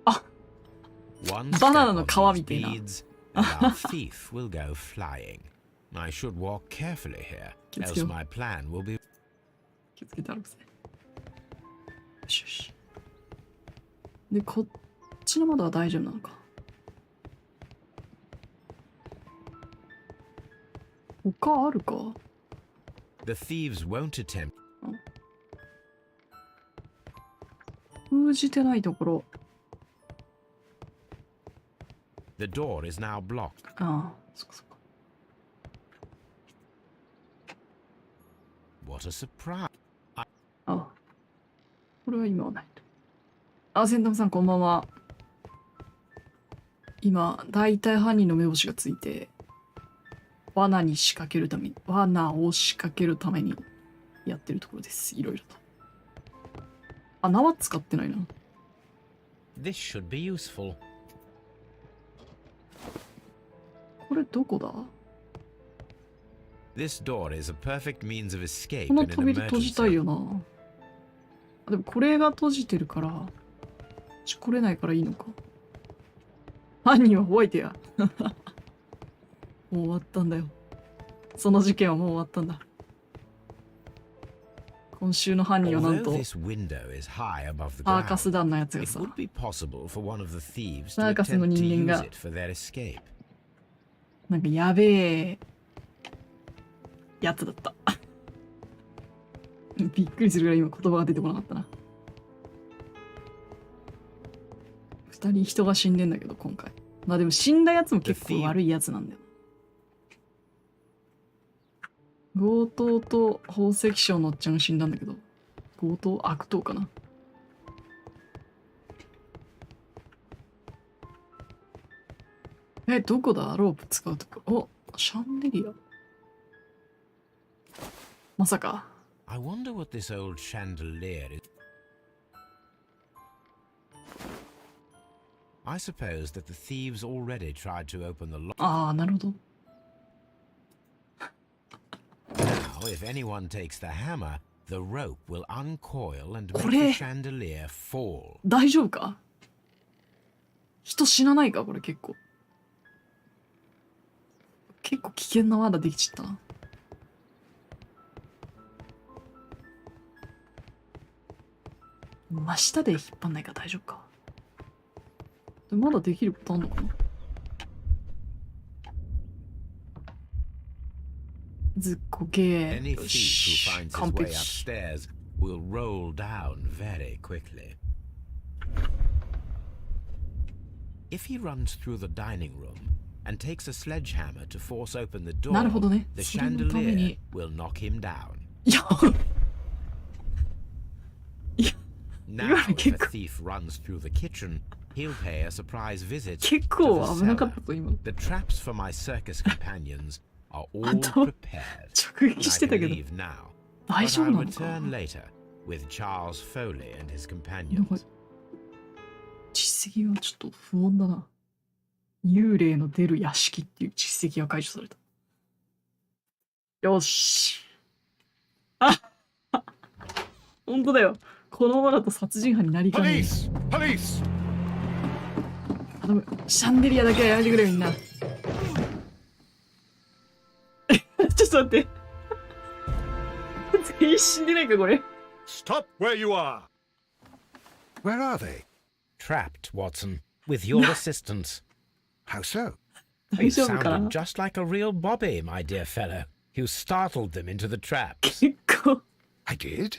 あ、 One バナナ step の on 皮み these たいな。 beads, and our thief will go flying. I should walk carefully here, 気をつけ else よう。 my plan will be. 気をつけて歩くぜ。よしよし。で、こっちの窓は大丈夫なのか。他あるか。 The thieves won't attempt. 封じてないところ。 The door is now blocked. ああ、そっかそっか。 What a surprise. ああ。これは今はないと。あ、センタムさんこんばんは。今、大体犯人の目星がついて、罠に仕掛けるために、罠を仕掛けるためにやってるところです。いろいろと。あ、縄使ってないな。This should be useful. これどこだ？ This door is a perfect means of escape こ in の an 扉閉じたい emergency. よな。でもこれが閉じてるから、来れないからいいのか。犯人はホワイトや。もう終わったんだよ。その事件はもう終わったんだ。今週の犯人はなんと、 Although this window is high above the パーカス ground, 団のやつが it さ、 would be possible for one of the thieves サ to ーカスの attempt to 人間 use が it for their escape. なんかやべえやつだった。びっくりするぐらい今言葉が出てこなかったな。2人人が死んでんだけど今回。まあでも死んだやつも結構悪いやつなんだよ。強盗と宝石商のおっちゃんが死んだんだけど、強盗悪党かな。どこだ？ロープ使うとこ。お、シャンデリア。まさか。I wonder what this old chandelier is. I suppose that the thieves already tried to open the lock. ああ、なるほど。Now, if anyone takes the hammer, the rope will uncoil and make これ the chandelier fall. 大丈夫か？人死なないかこれ結構。結構危険な罠できちゃったな。真下で引っ張んないから大丈夫か。でまだできることあんのかな。ずっこけ。 Any よ thief し who finds 完 his way 璧。 upstairs will roll down very quickly. If he runs through the dining room and takes a sledgehammer to force open the door, なるほどね。 the それのため chandelier に。 will knock him down. いや、 Now, if a 結構 thief runs through the kitchen, he'll pay a surprise visit 結 to 構 the 危なかっ cellar. たぞ今。 The traps for my circus companions are all 頭 prepared. 直 I 撃してた can けど leave now, 大 but 丈夫 I'll なのか。 return later with Charles Foley and his なんか companions. 実績はちょっと不穏だな。幽霊の出る屋敷っていう実績が解除された。よし。あ本当だよ。このままだと殺人犯になりかねない。 Police! Police! 頼む。シャンデリアだけはやめてくれみんな。ちょっと待って。全員死んでないかこれ。 Stop where you are! Where are they? Trapped, Watson, with your assistance. How so? 大 You 丈夫かな sounded just like a real Bobby, my dear fellow. You startled them into the traps. 結構 I did?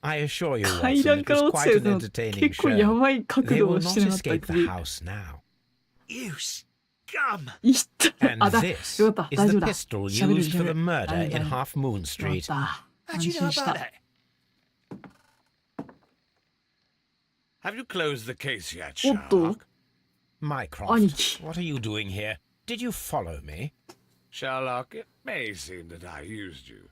I assure you, 階 Watson, 段 it から was 落ち quite たや an つ entertaining 結構や show. ばい角 They 度 will をして not なかったや escape つ the で。 house now. You scum! いった。 And あ、だ、 this よかった。 is 大丈 the 夫だ。 pistol 喋る used for the 喋る。 murder 大 in 丈夫 Half Moon よかっ Street. た。 How'd 安 you 心 know し about た。 it? Have you closed the case yet, おっと。 Sherlock? Mycroft, 兄貴。 what are you doing here? Did you follow me? Sherlock, it may seem that I used you,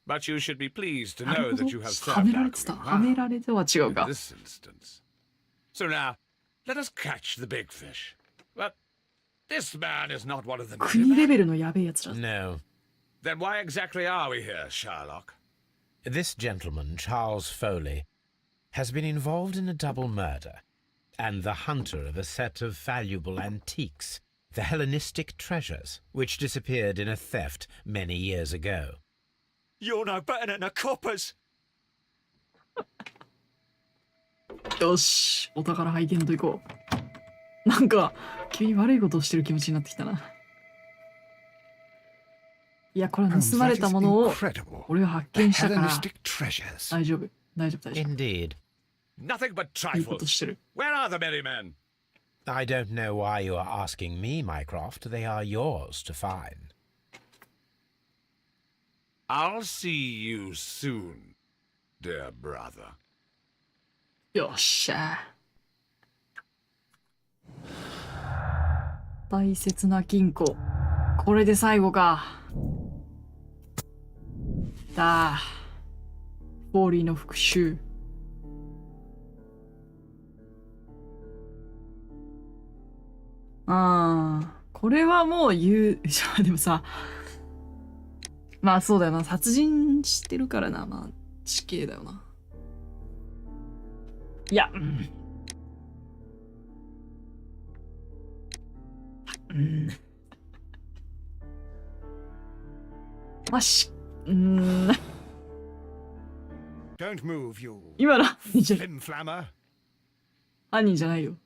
but you should be pleased to な know るほ that ど。 you have はめ served られ our てた。 queen はめ well られては違う in か。 this instance. So now, let us catch the big fish. But this man is not one of the 国レ men. ベルのやべえやつだ。 No. Then why exactly are we here, Sherlock? This gentleman, Charles Foley, has been involved in a double murder and the hunter of a set of valuable antiques, the Hellenistic treasures, which disappeared in a theft many years ago. You're no better than the coppers. よし。お宝拝見と行こう。なんか、急に悪いことをしてる気持ちになってきたな。いや、これは Holmes, 盗ま that れ is たものを incredible. 俺が発 The 見したから Hellenistic treasures. 大丈夫。大丈夫、大丈 Indeed. Nothing but 夫。いいこと trifles. してる。 Where are the merry men? I don't know why you are asking me, Mycroft. They are yours to find. I'll see you soon, dear brother. よっしゃ。大切な金庫。これで最後か。だ。フォーリーの復讐。これはもう言う、でもさ、まあそうだよな、殺人してるからな、まあ死刑だよな。いや、まあ今の犯人じゃない。犯人じゃないよ。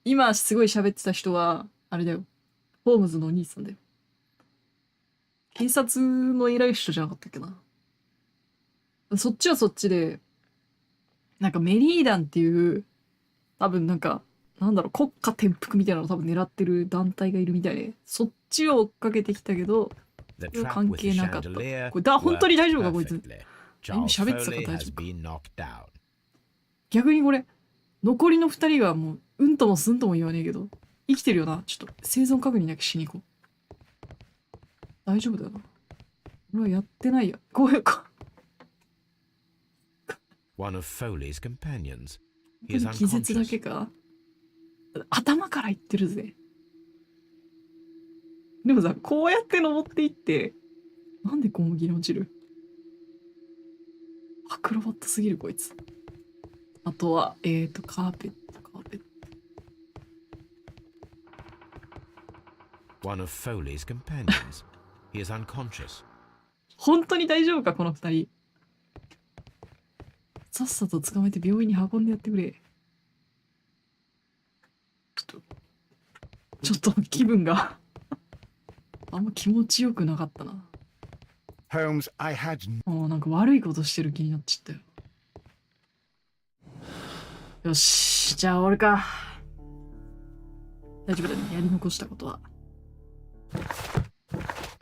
今すごい喋ってた人は、あれだよ。ホームズのお兄さんだよ。警察の偉い人じゃなかったっけな。そっちはそっちで、なんかメリーダンっていう、多分なんか、なんだろう、国家転覆みたいなのを多分狙ってる団体がいるみたいで、そっちを追っかけてきたけど、関係なかった。これ本当に大丈夫かこいつ。今喋ってたから大丈夫か。逆にこれ、残りの2人がもう、うんともすんとも言わねえけど、生きてるよな。ちょっと生存確認だけしに行こう。大丈夫だよな。俺はやってないや。こういうか。One of Foley's companions. 本当に気絶だけか？頭から言ってるぜ。でもさ、こうやって登っていって、なんで小麦に落ちる？アクロバットすぎるこいつ。あとは、カーペット。One of Foley's companions. He is unconscious. 本当に大丈夫かこの2人。さっさと捕まえて病院に運んでやってくれ。ちょっと気分があんま気持ちよくなかったな。Holmes, I had... なんか悪いことしてる気になっちゃったよ。よし、じゃあ俺か。大丈夫だね。やり残したことは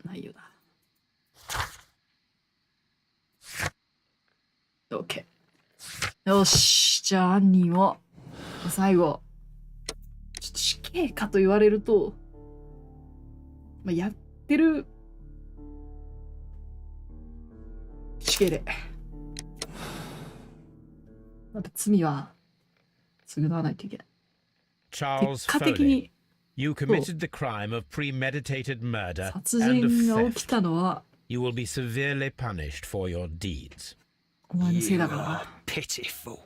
ないようだ。OK。よし、じゃあ犯人を最後ちょっと死刑かと言われると、まあ、やってる死刑でまた罪は償わないといけない。結果的に You committed the crime of premeditated murder 殺 and of 人が起き theft. たのは You will be severely punished for your deeds. お前のせいだから You な。 are pitiful.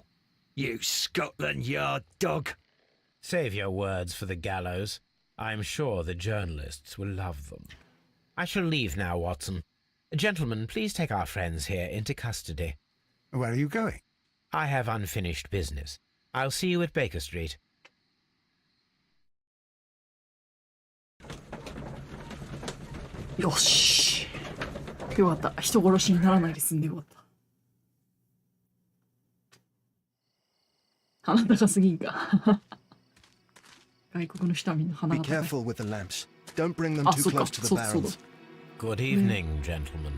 You Scotland Yard dog. Save your words for the gallows. I'm sure the journalists will love them. I shall leave now, Watson. Gentlemen, please take our friends here into custody. Where are you going? I have unfinished business. I'll see you at Baker Street. よし。よかった。人殺しにならないで済んでよかった。鼻高すぎんか。外国の人はみんな鼻 Be が高い。 careful with the lamps. Don't bring them あ、 too そうか。 close to the そうだ。 barrels. Good evening, gentlemen.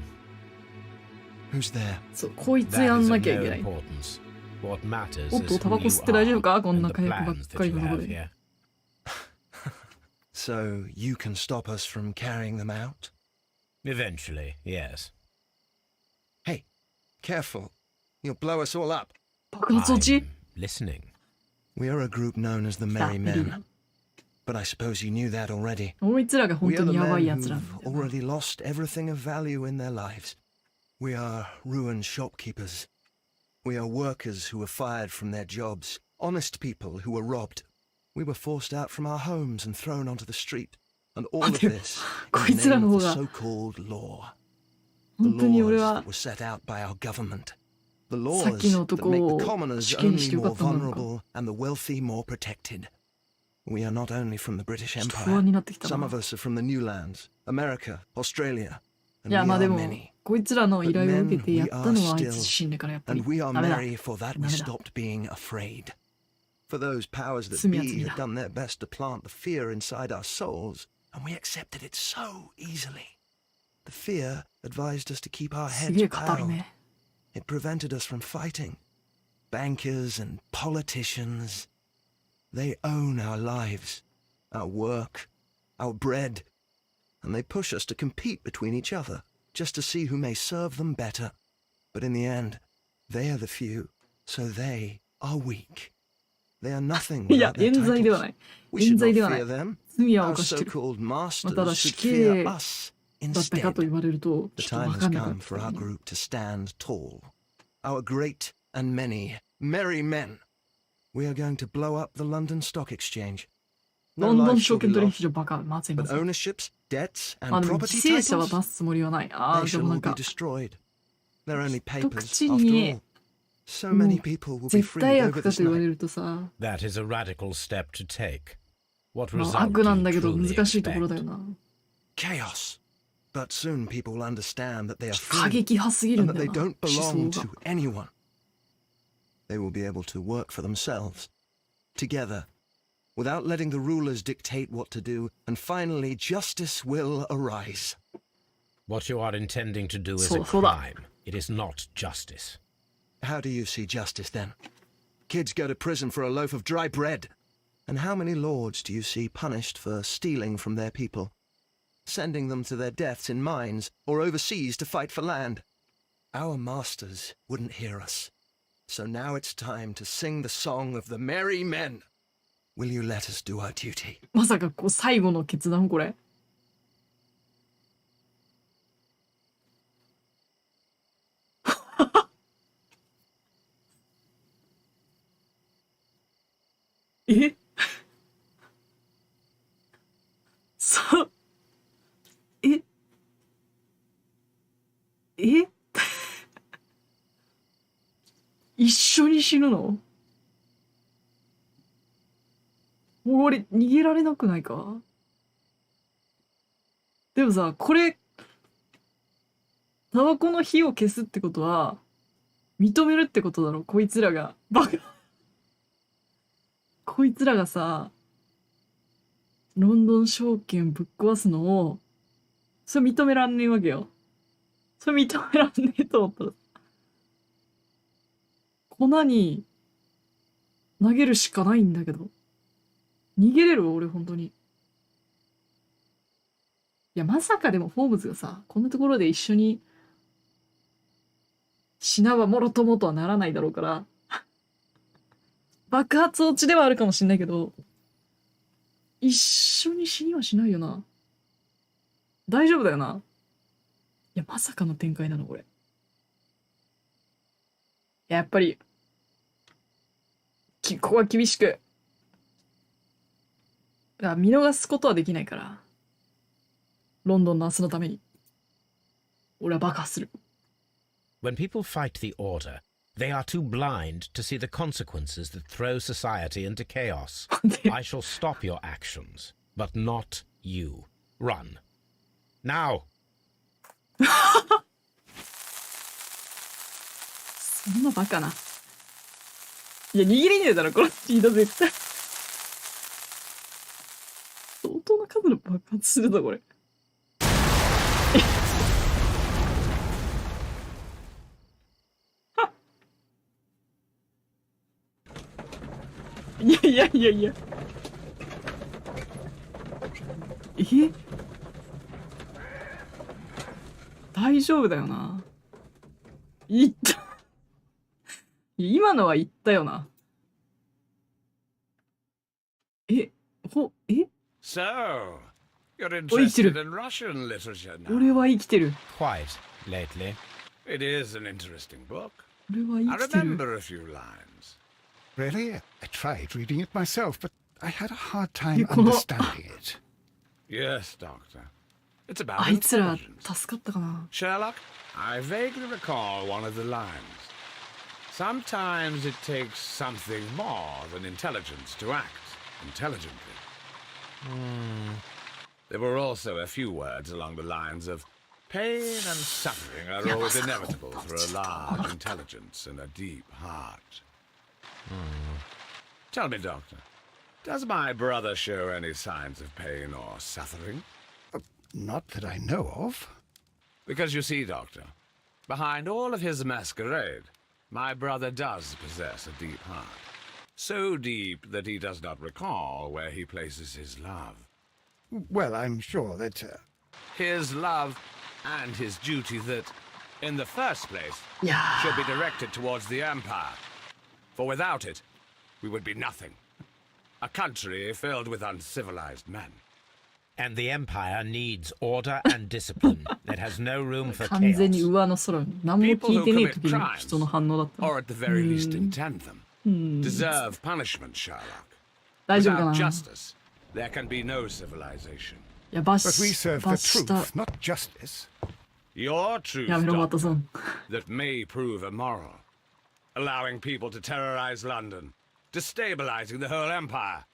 Who's there? そう、こいつ That や is ん of なきゃい no けない。 importance. What matters おっ is と、タ who バコ you 吸って大丈夫 are かこん and な the 火薬ばっ plans か that り you のとこ have で。 here. So you can stop us from carrying them out? Eventually, yes. Hey, careful. You'll blow us all up. 爆発落ち I'm listening. We are a group known as the だ、 Merry メリー Men. だ。 But I suppose you knew that already. こいつらが本 We 当 are the にやばい men やつらなん who've だよな。 already lost everything of value in their lives. We are ruined shopkeepers. We are workers who were fired from their jobs. Honest people who were robbed. We were forced out from our homes and thrown onto the street. And all of this in the name of the so-called law. The 本当に俺 laws は that were set out by our government. The さっきの laws that 男 make を the commoners 死刑にして only よか more ったんだろうか。 vulnerable and the wealthy more protected. We are not only from the British ちょっと不安 Empire. になってきた Some な。 of us are from the new lands, America, Australia. い And や、 we まあで are も many. こいつらの依頼を受け But て men, や we ったのはあ are いつ自身だからやっぱり And we are ダメだ。 merry for that ダ we メだ。 stopped being afraid. For those powers that 罪は be 罪 had だ。 done their best to plant the fear inside our souls, and we accepted it so easily. The fear advised us to keep our す heads げえ語る bowed. ね。 It prevented us from fighting. Bankers and politicians, they own our lives, our work, our bread, and they push us to compete between each other. just to see who may serve them better. But in the end, they are the few, so they are weak. They are nothing without their titles. We should not fear them. Our so-called masters should fear us instead. The time has come for our group to stand tall. Our great and many merry men. We are going to blow up the London Stock Exchange. No lives shall be lost, but ownerships, debts, and property titles, they shall all be destroyed. They're only papers, after all. So many people will be freed over this night. That is a radical step to take. What result do you truly expect? Chaos. But soon people will understand that they are free and that they don't belong to anyone. They will be able to work for themselves, together, without letting the rulers dictate what to do, and finally justice will arise. What you are intending to do is a crime. It is not justice. How do you see justice then? Kids go to prison for a loaf of dry bread. And how many lords do you see punished for stealing from their people, sending them to their deaths in mines or overseas to fight for land? Our masters wouldn't hear us. So now it's time to sing the song of the merry men. Will you let us do our duty? まさか最後の決断これ。ええ一緒に死ぬの？もう俺逃げられなくないか？でもさ、これタバコの火を消すってことは認めるってことだろ、こいつらが。バカこいつらがさ、ロンドン証券ぶっ壊すのを、それ認めらんねえわけよ。それ認めらんねえと思ったら、粉に投げるしかないんだけど。逃げれる？俺本当に。いや、まさかでもホームズがさ、こんなところで一緒に死なばもろともとはならないだろうから、爆発落ちではあるかもしんないけど、一緒に死にはしないよな。大丈夫だよな。いや、まさかの展開なの、これ。やっぱり、ここは厳しく。見逃すことはできないから。ロンドンの明日のために。俺は爆破する。When people fight the order, they are too blind to see the consequences that throw society into chaos. I shall stop your actions, but not you. Run. Now! そんなバカな。いや、逃げれねえだろ、このスピード絶対。相当な数の爆発するぞ、これ。いやいやいやいや。大丈夫だよな。言った。今のは言ったよな。So, you're interested in Russian literature now? 俺は生きてる。Quite lately. It is an interesting book. 俺は I 生きてる。 remember a few lines. Really? I tried reading it myself, but I had a hard time understanding it. Yes, Doctor. It's about あいつら intelligence. 助かったかな。 Sherlock, I vaguely recall one of the lines. Sometimes it takes something more than intelligence to act intelligently. There were also a few words along the lines of pain and suffering are always inevitable for a large intelligence and a deep heart. Tell me, Doctor, does my brother show any signs of pain or suffering? Not that I know of. Because you see, Doctor, behind all of his masquerade, my brother does possess a deep heart. So deep that he does not recall where he places his love. Well, I'm sure that... His love And his duty that, in the first place, いや should be directed towards the Empire. For without it, we would be nothing. A country filled with uncivilized men. And the Empire needs order and discipline. It has no room for 完全に chaos. 上の空何も聞 People い who てねえ commit 時の人の crimes, 反応だったの or at the very least intend them, deserve punishment, Sherlock. 大丈夫か Without な justice, there can be no civilization. いや罰 But we serve the 罰した truth, not justice. Your truth, やめろワト Doctor, ソン that may prove immoral, allowing people to terrorize London, destabilizing the whole empire.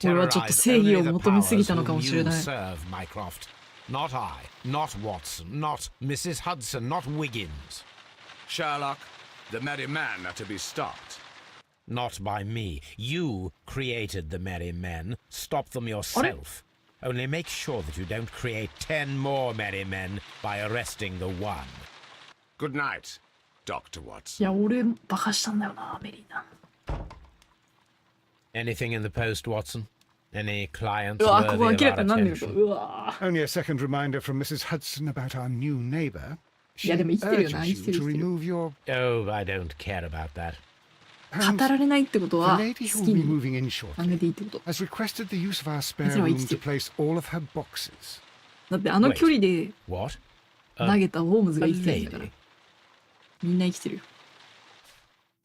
俺はちょっと Terrorize 正義 only を the 求めすぎたの powers かも whom しれ you ない serve, Mycroft. Not I, not Watson, not Mrs. Hudson, not Wiggins. Sherlock, the merry men are to be stopped. Not by me. You created the merry men. Stop them yourself. Only make sure that you don't create 10 more merry men by arresting the one. Good night, Dr. い Watson. や俺バカしたんだよなメリーな Anything in the post, Watson? Any clients うわここ worthy 明 of らか our になんねえのか attention? うわ Only a second reminder from Mrs. Hudson about our new neighbour. She Yeah, they still urges are, you still, to still. remove your... Oh, I don't care about that. And 語られないってこと the は lady 好 who き will be に moving in あ shortly げていいってこと has requested the use of our spare That's right, room it's to true. place all of her boxes. だってあの距離で What? 投げたホームズが A 生きてるんだから lady? みんな生きてるよ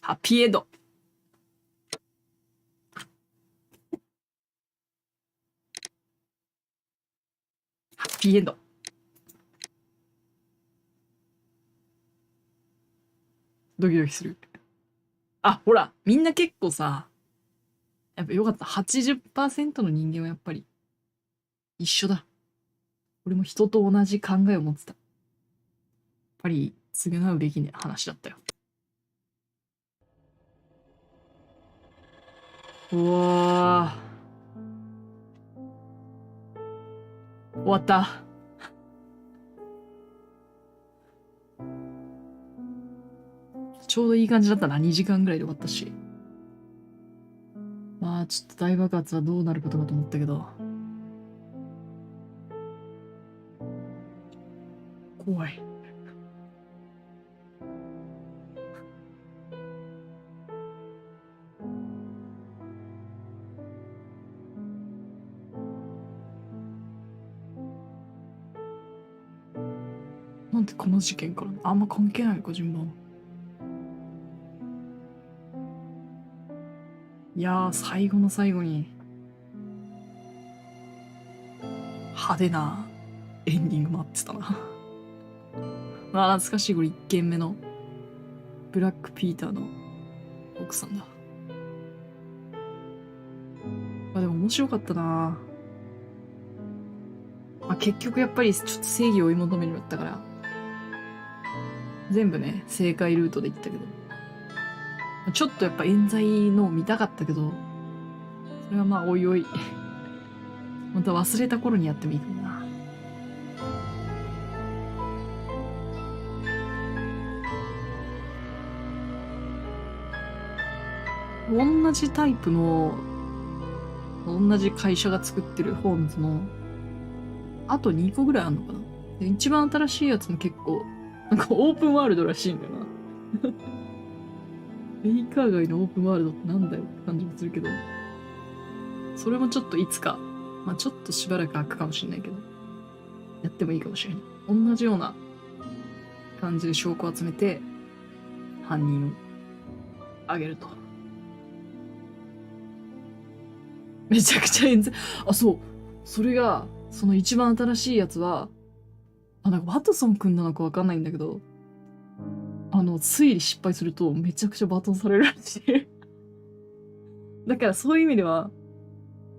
ハッピーエンドハッピーエンドドキドキするあほらみんな結構さやっぱよかった 80% の人間はやっぱり一緒だ俺も人と同じ考えを持ってたやっぱり償うべき話だったようわー終わったちょうどいい感じだったな2時間ぐらいで終わったしまあちょっと大爆発はどうなることかと思ったけど怖いなんでこの事件からあんま関係ない個人番いやー最後の最後に派手なエンディング待ってたなまあ懐かしいこれ1軒目のブラックピーターの奥さんだまあでも面白かったなまあ結局やっぱりちょっと正義を追い求めるんだったから全部ね正解ルートで行ったけどちょっとやっぱ冤罪のを見たかったけどそれはまあおいおいまた忘れた頃にやってもいいかもな同じタイプの同じ会社が作ってるホームズのあと2個ぐらいあるのかなで一番新しいやつも結構なんかオープンワールドらしいんだよなベイカー街のオープンワールドってなんだよって感じもするけどそれもちょっといつかまあちょっとしばらく空くかもしれないけどやってもいいかもしれない同じような感じで証拠を集めて犯人をあげるとめちゃくちゃ冤罪あそうそれがその一番新しいやつはなんかワトソン君なのかわかんないんだけど推理失敗するとめちゃくちゃ罵倒されるらしいだからそういう意味では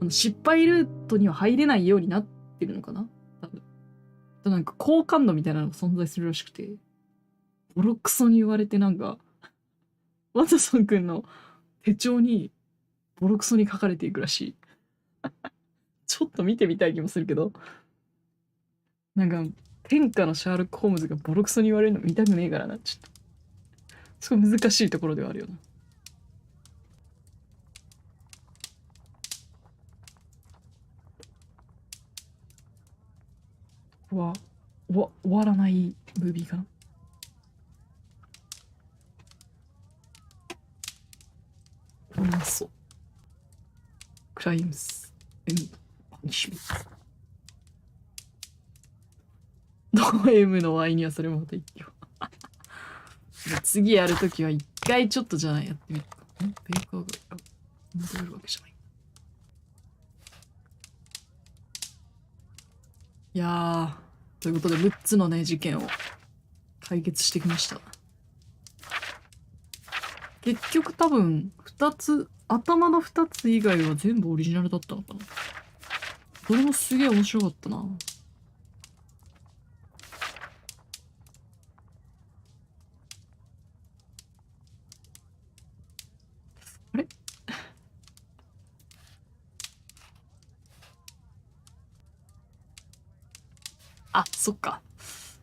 失敗ルートには入れないようになってるのかな多分なんか好感度みたいなのが存在するらしくてボロクソに言われてなんかワトソン君の手帳にボロクソに書かれていくらしいちょっと見てみたい気もするけどなんか天下のシャーロック・ホームズがボロクソに言われるの見たくねえからなちょっとすごい難しいところではあるよなここは終わらないムービーかな。うまそう。クライムスエンドパニッシュメント。ド M の Y にはそれもまた一挙。次やるときは一回ちょっとじゃあやってみるか。ペーパーが戻れるわけじゃない。いやー、ということで6つのね、事件を解決してきました。結局多分、頭の2つ以外は全部オリジナルだったのかな。それもすげえ面白かったな。あれあ、そっか。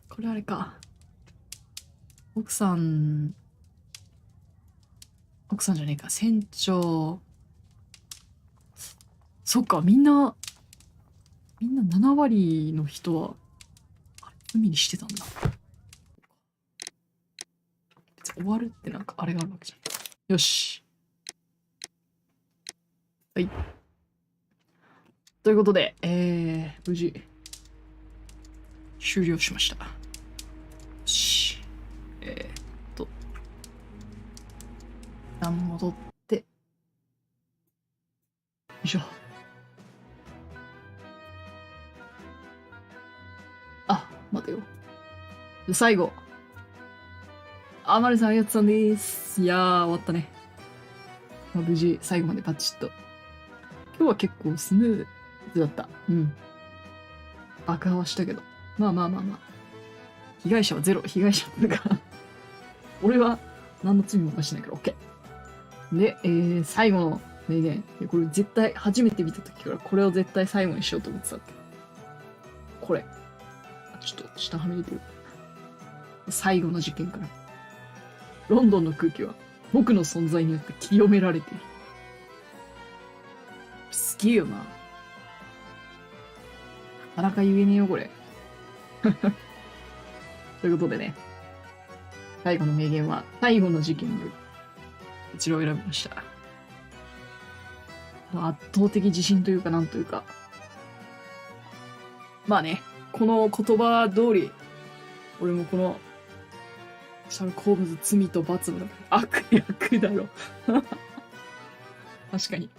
これあれか。奥さんじゃねえか。船長。そっか、みんな7割の人は、海にしてたんだ。終わるってなんかあれがあるわけじゃん。よし。はい。ということで、無事、終了しました。よし。一旦戻って、よいしょ。あ、待てよ。最後。マリさんありがとうさんです。いやー、終わったね。無事、最後までパチッと。今日は結構スムーズだった。うん。爆破はしたけど。まあ。被害者はゼロ。被害者っていうか俺は何の罪も犯してないから OK。で、最後の名言。これ絶対初めて見た時からこれを絶対最後にしようと思ってたって。これ。ちょっと下はみ出てる。最後の事件から。ロンドンの空気は僕の存在によって清められている。すげえよな。なかなか言えねえよ、これ。ということでね。最後の名言は、最後の事件で、こちらを選びました。圧倒的自信というか、なんというか。まあね、この言葉通り、俺もこの、シャーロック・ホームズ罪と罰の悪役だろ。確かに。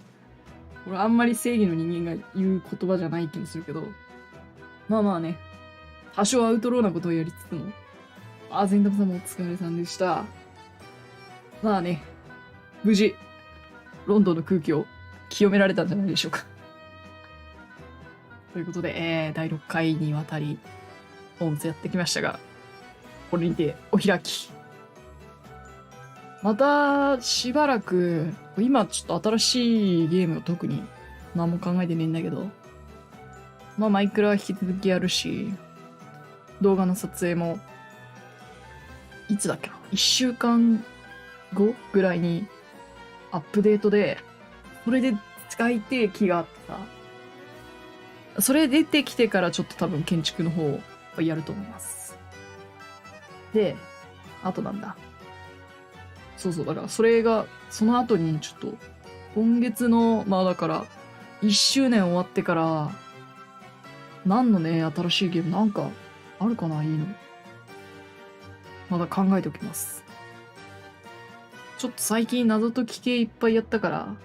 俺あんまり正義の人間が言う言葉じゃない気もするけど、まあね、多少アウトローなことをやりつつも、ゼンダムさんもお疲れさんでした。まあね、無事、ロンドンの空気を清められたんじゃないでしょうか。ということで、第6回にわたり、ホームズやってきましたが、これにてお開き。またしばらく、今ちょっと新しいゲームを特に何も考えてねえんだけど、まあマイクラは引き続きやるし、動画の撮影も、いつだっけな ?1 週間後ぐらいにアップデートで、それで使いてえ気があってさ、それ出てきてからちょっと多分建築の方をやると思います。で、あとなんだ。そう、だからそれが、その後にちょっと、今月の、まあだから、1周年終わってから、何のね、新しいゲームなんか、あるかないいの。まだ考えておきます。ちょっと最近謎解き系いっぱいやったから、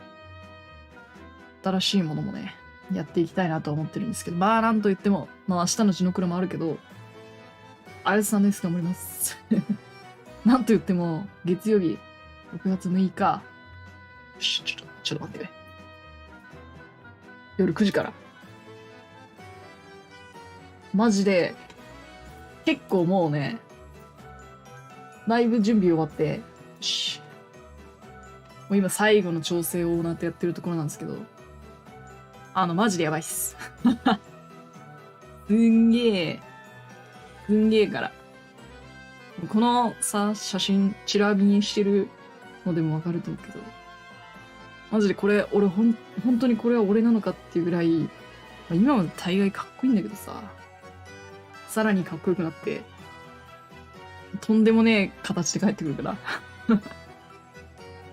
新しいものもね、やっていきたいなとは思ってるんですけど、まあなんと言っても、まあ明日の地の蔵もあるけど、あれさんです頑張ります。なんと言っても、月曜日、6月6日、ちょっと待ってね。夜9時から。マジで、結構もうね、ライブ準備終わって、もう今最後の調整をオーナーとやってるところなんですけど、マジでやばいっす。すんげえから。このさ、写真、チラ見にしてるのでもわかると思うけど、マジでこれ、俺本当にこれは俺なのかっていうぐらい、今まで大概かっこいいんだけどさ、さらにかっこよくなって、とんでもねえ形で帰ってくるから。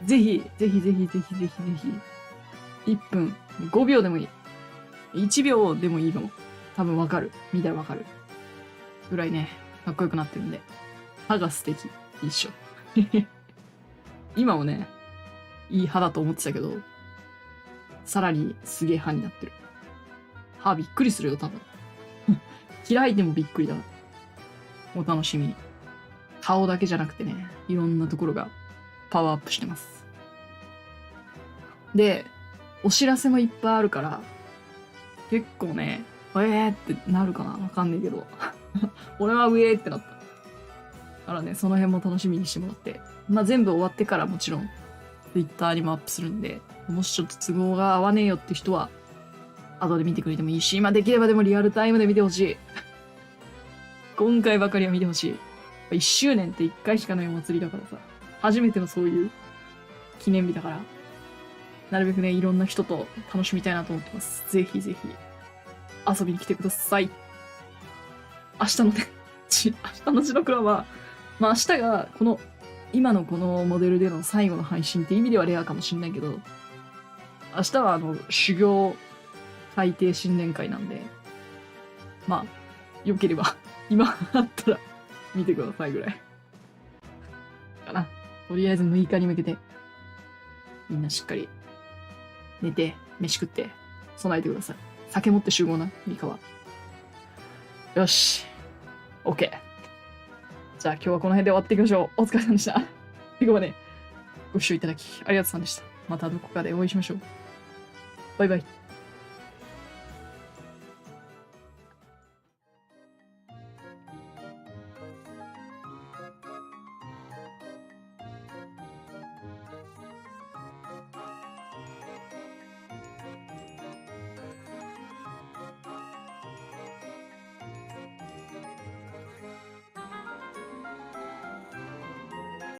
ぜひ、ぜひぜひぜひぜひぜひ、1分、5秒でもいい。1秒でもいいの。多分わかる。見たらわかる。ぐらいね、かっこよくなってるんで。歯が素敵。一緒。今もね、いい歯だと思ってたけど、さらにすげえ歯になってる。歯びっくりするよ、多分。開いてもびっくりだ。お楽しみに。顔だけじゃなくてね、いろんなところがパワーアップしてます。で、お知らせもいっぱいあるから、結構ね、ってなるかなわかんないけど。俺はってなった。だからね、その辺も楽しみにしてもらって。まあ全部終わってからもちろん、Twitter にもアップするんで、もしちょっと都合が合わねえよって人は、後で見てくれてもいいし、今できればでもリアルタイムで見てほしい。今回ばかりは見てほしい。1周年って1回しかないお祭りだからさ。初めてのそういう記念日だから。なるべくね、いろんな人と楽しみたいなと思ってます。ぜひぜひ、遊びに来てください。明日のね、明日の白黒は、まあ明日が今のこのモデルでの最後の配信って意味ではレアかもしんないけど、明日は修行改定新年会なんで、まあ、良ければ、今あったら見てくださいぐらい。かな。とりあえず6日に向けて、みんなしっかり寝て、飯食って、備えてください。酒持って集合な、3日は。よし。OK。じゃあ今日はこの辺で終わっていきましょう。お疲れ様でした。最後までご視聴いただきありがとうございました。またどこかでお会いしましょう。バイバイ。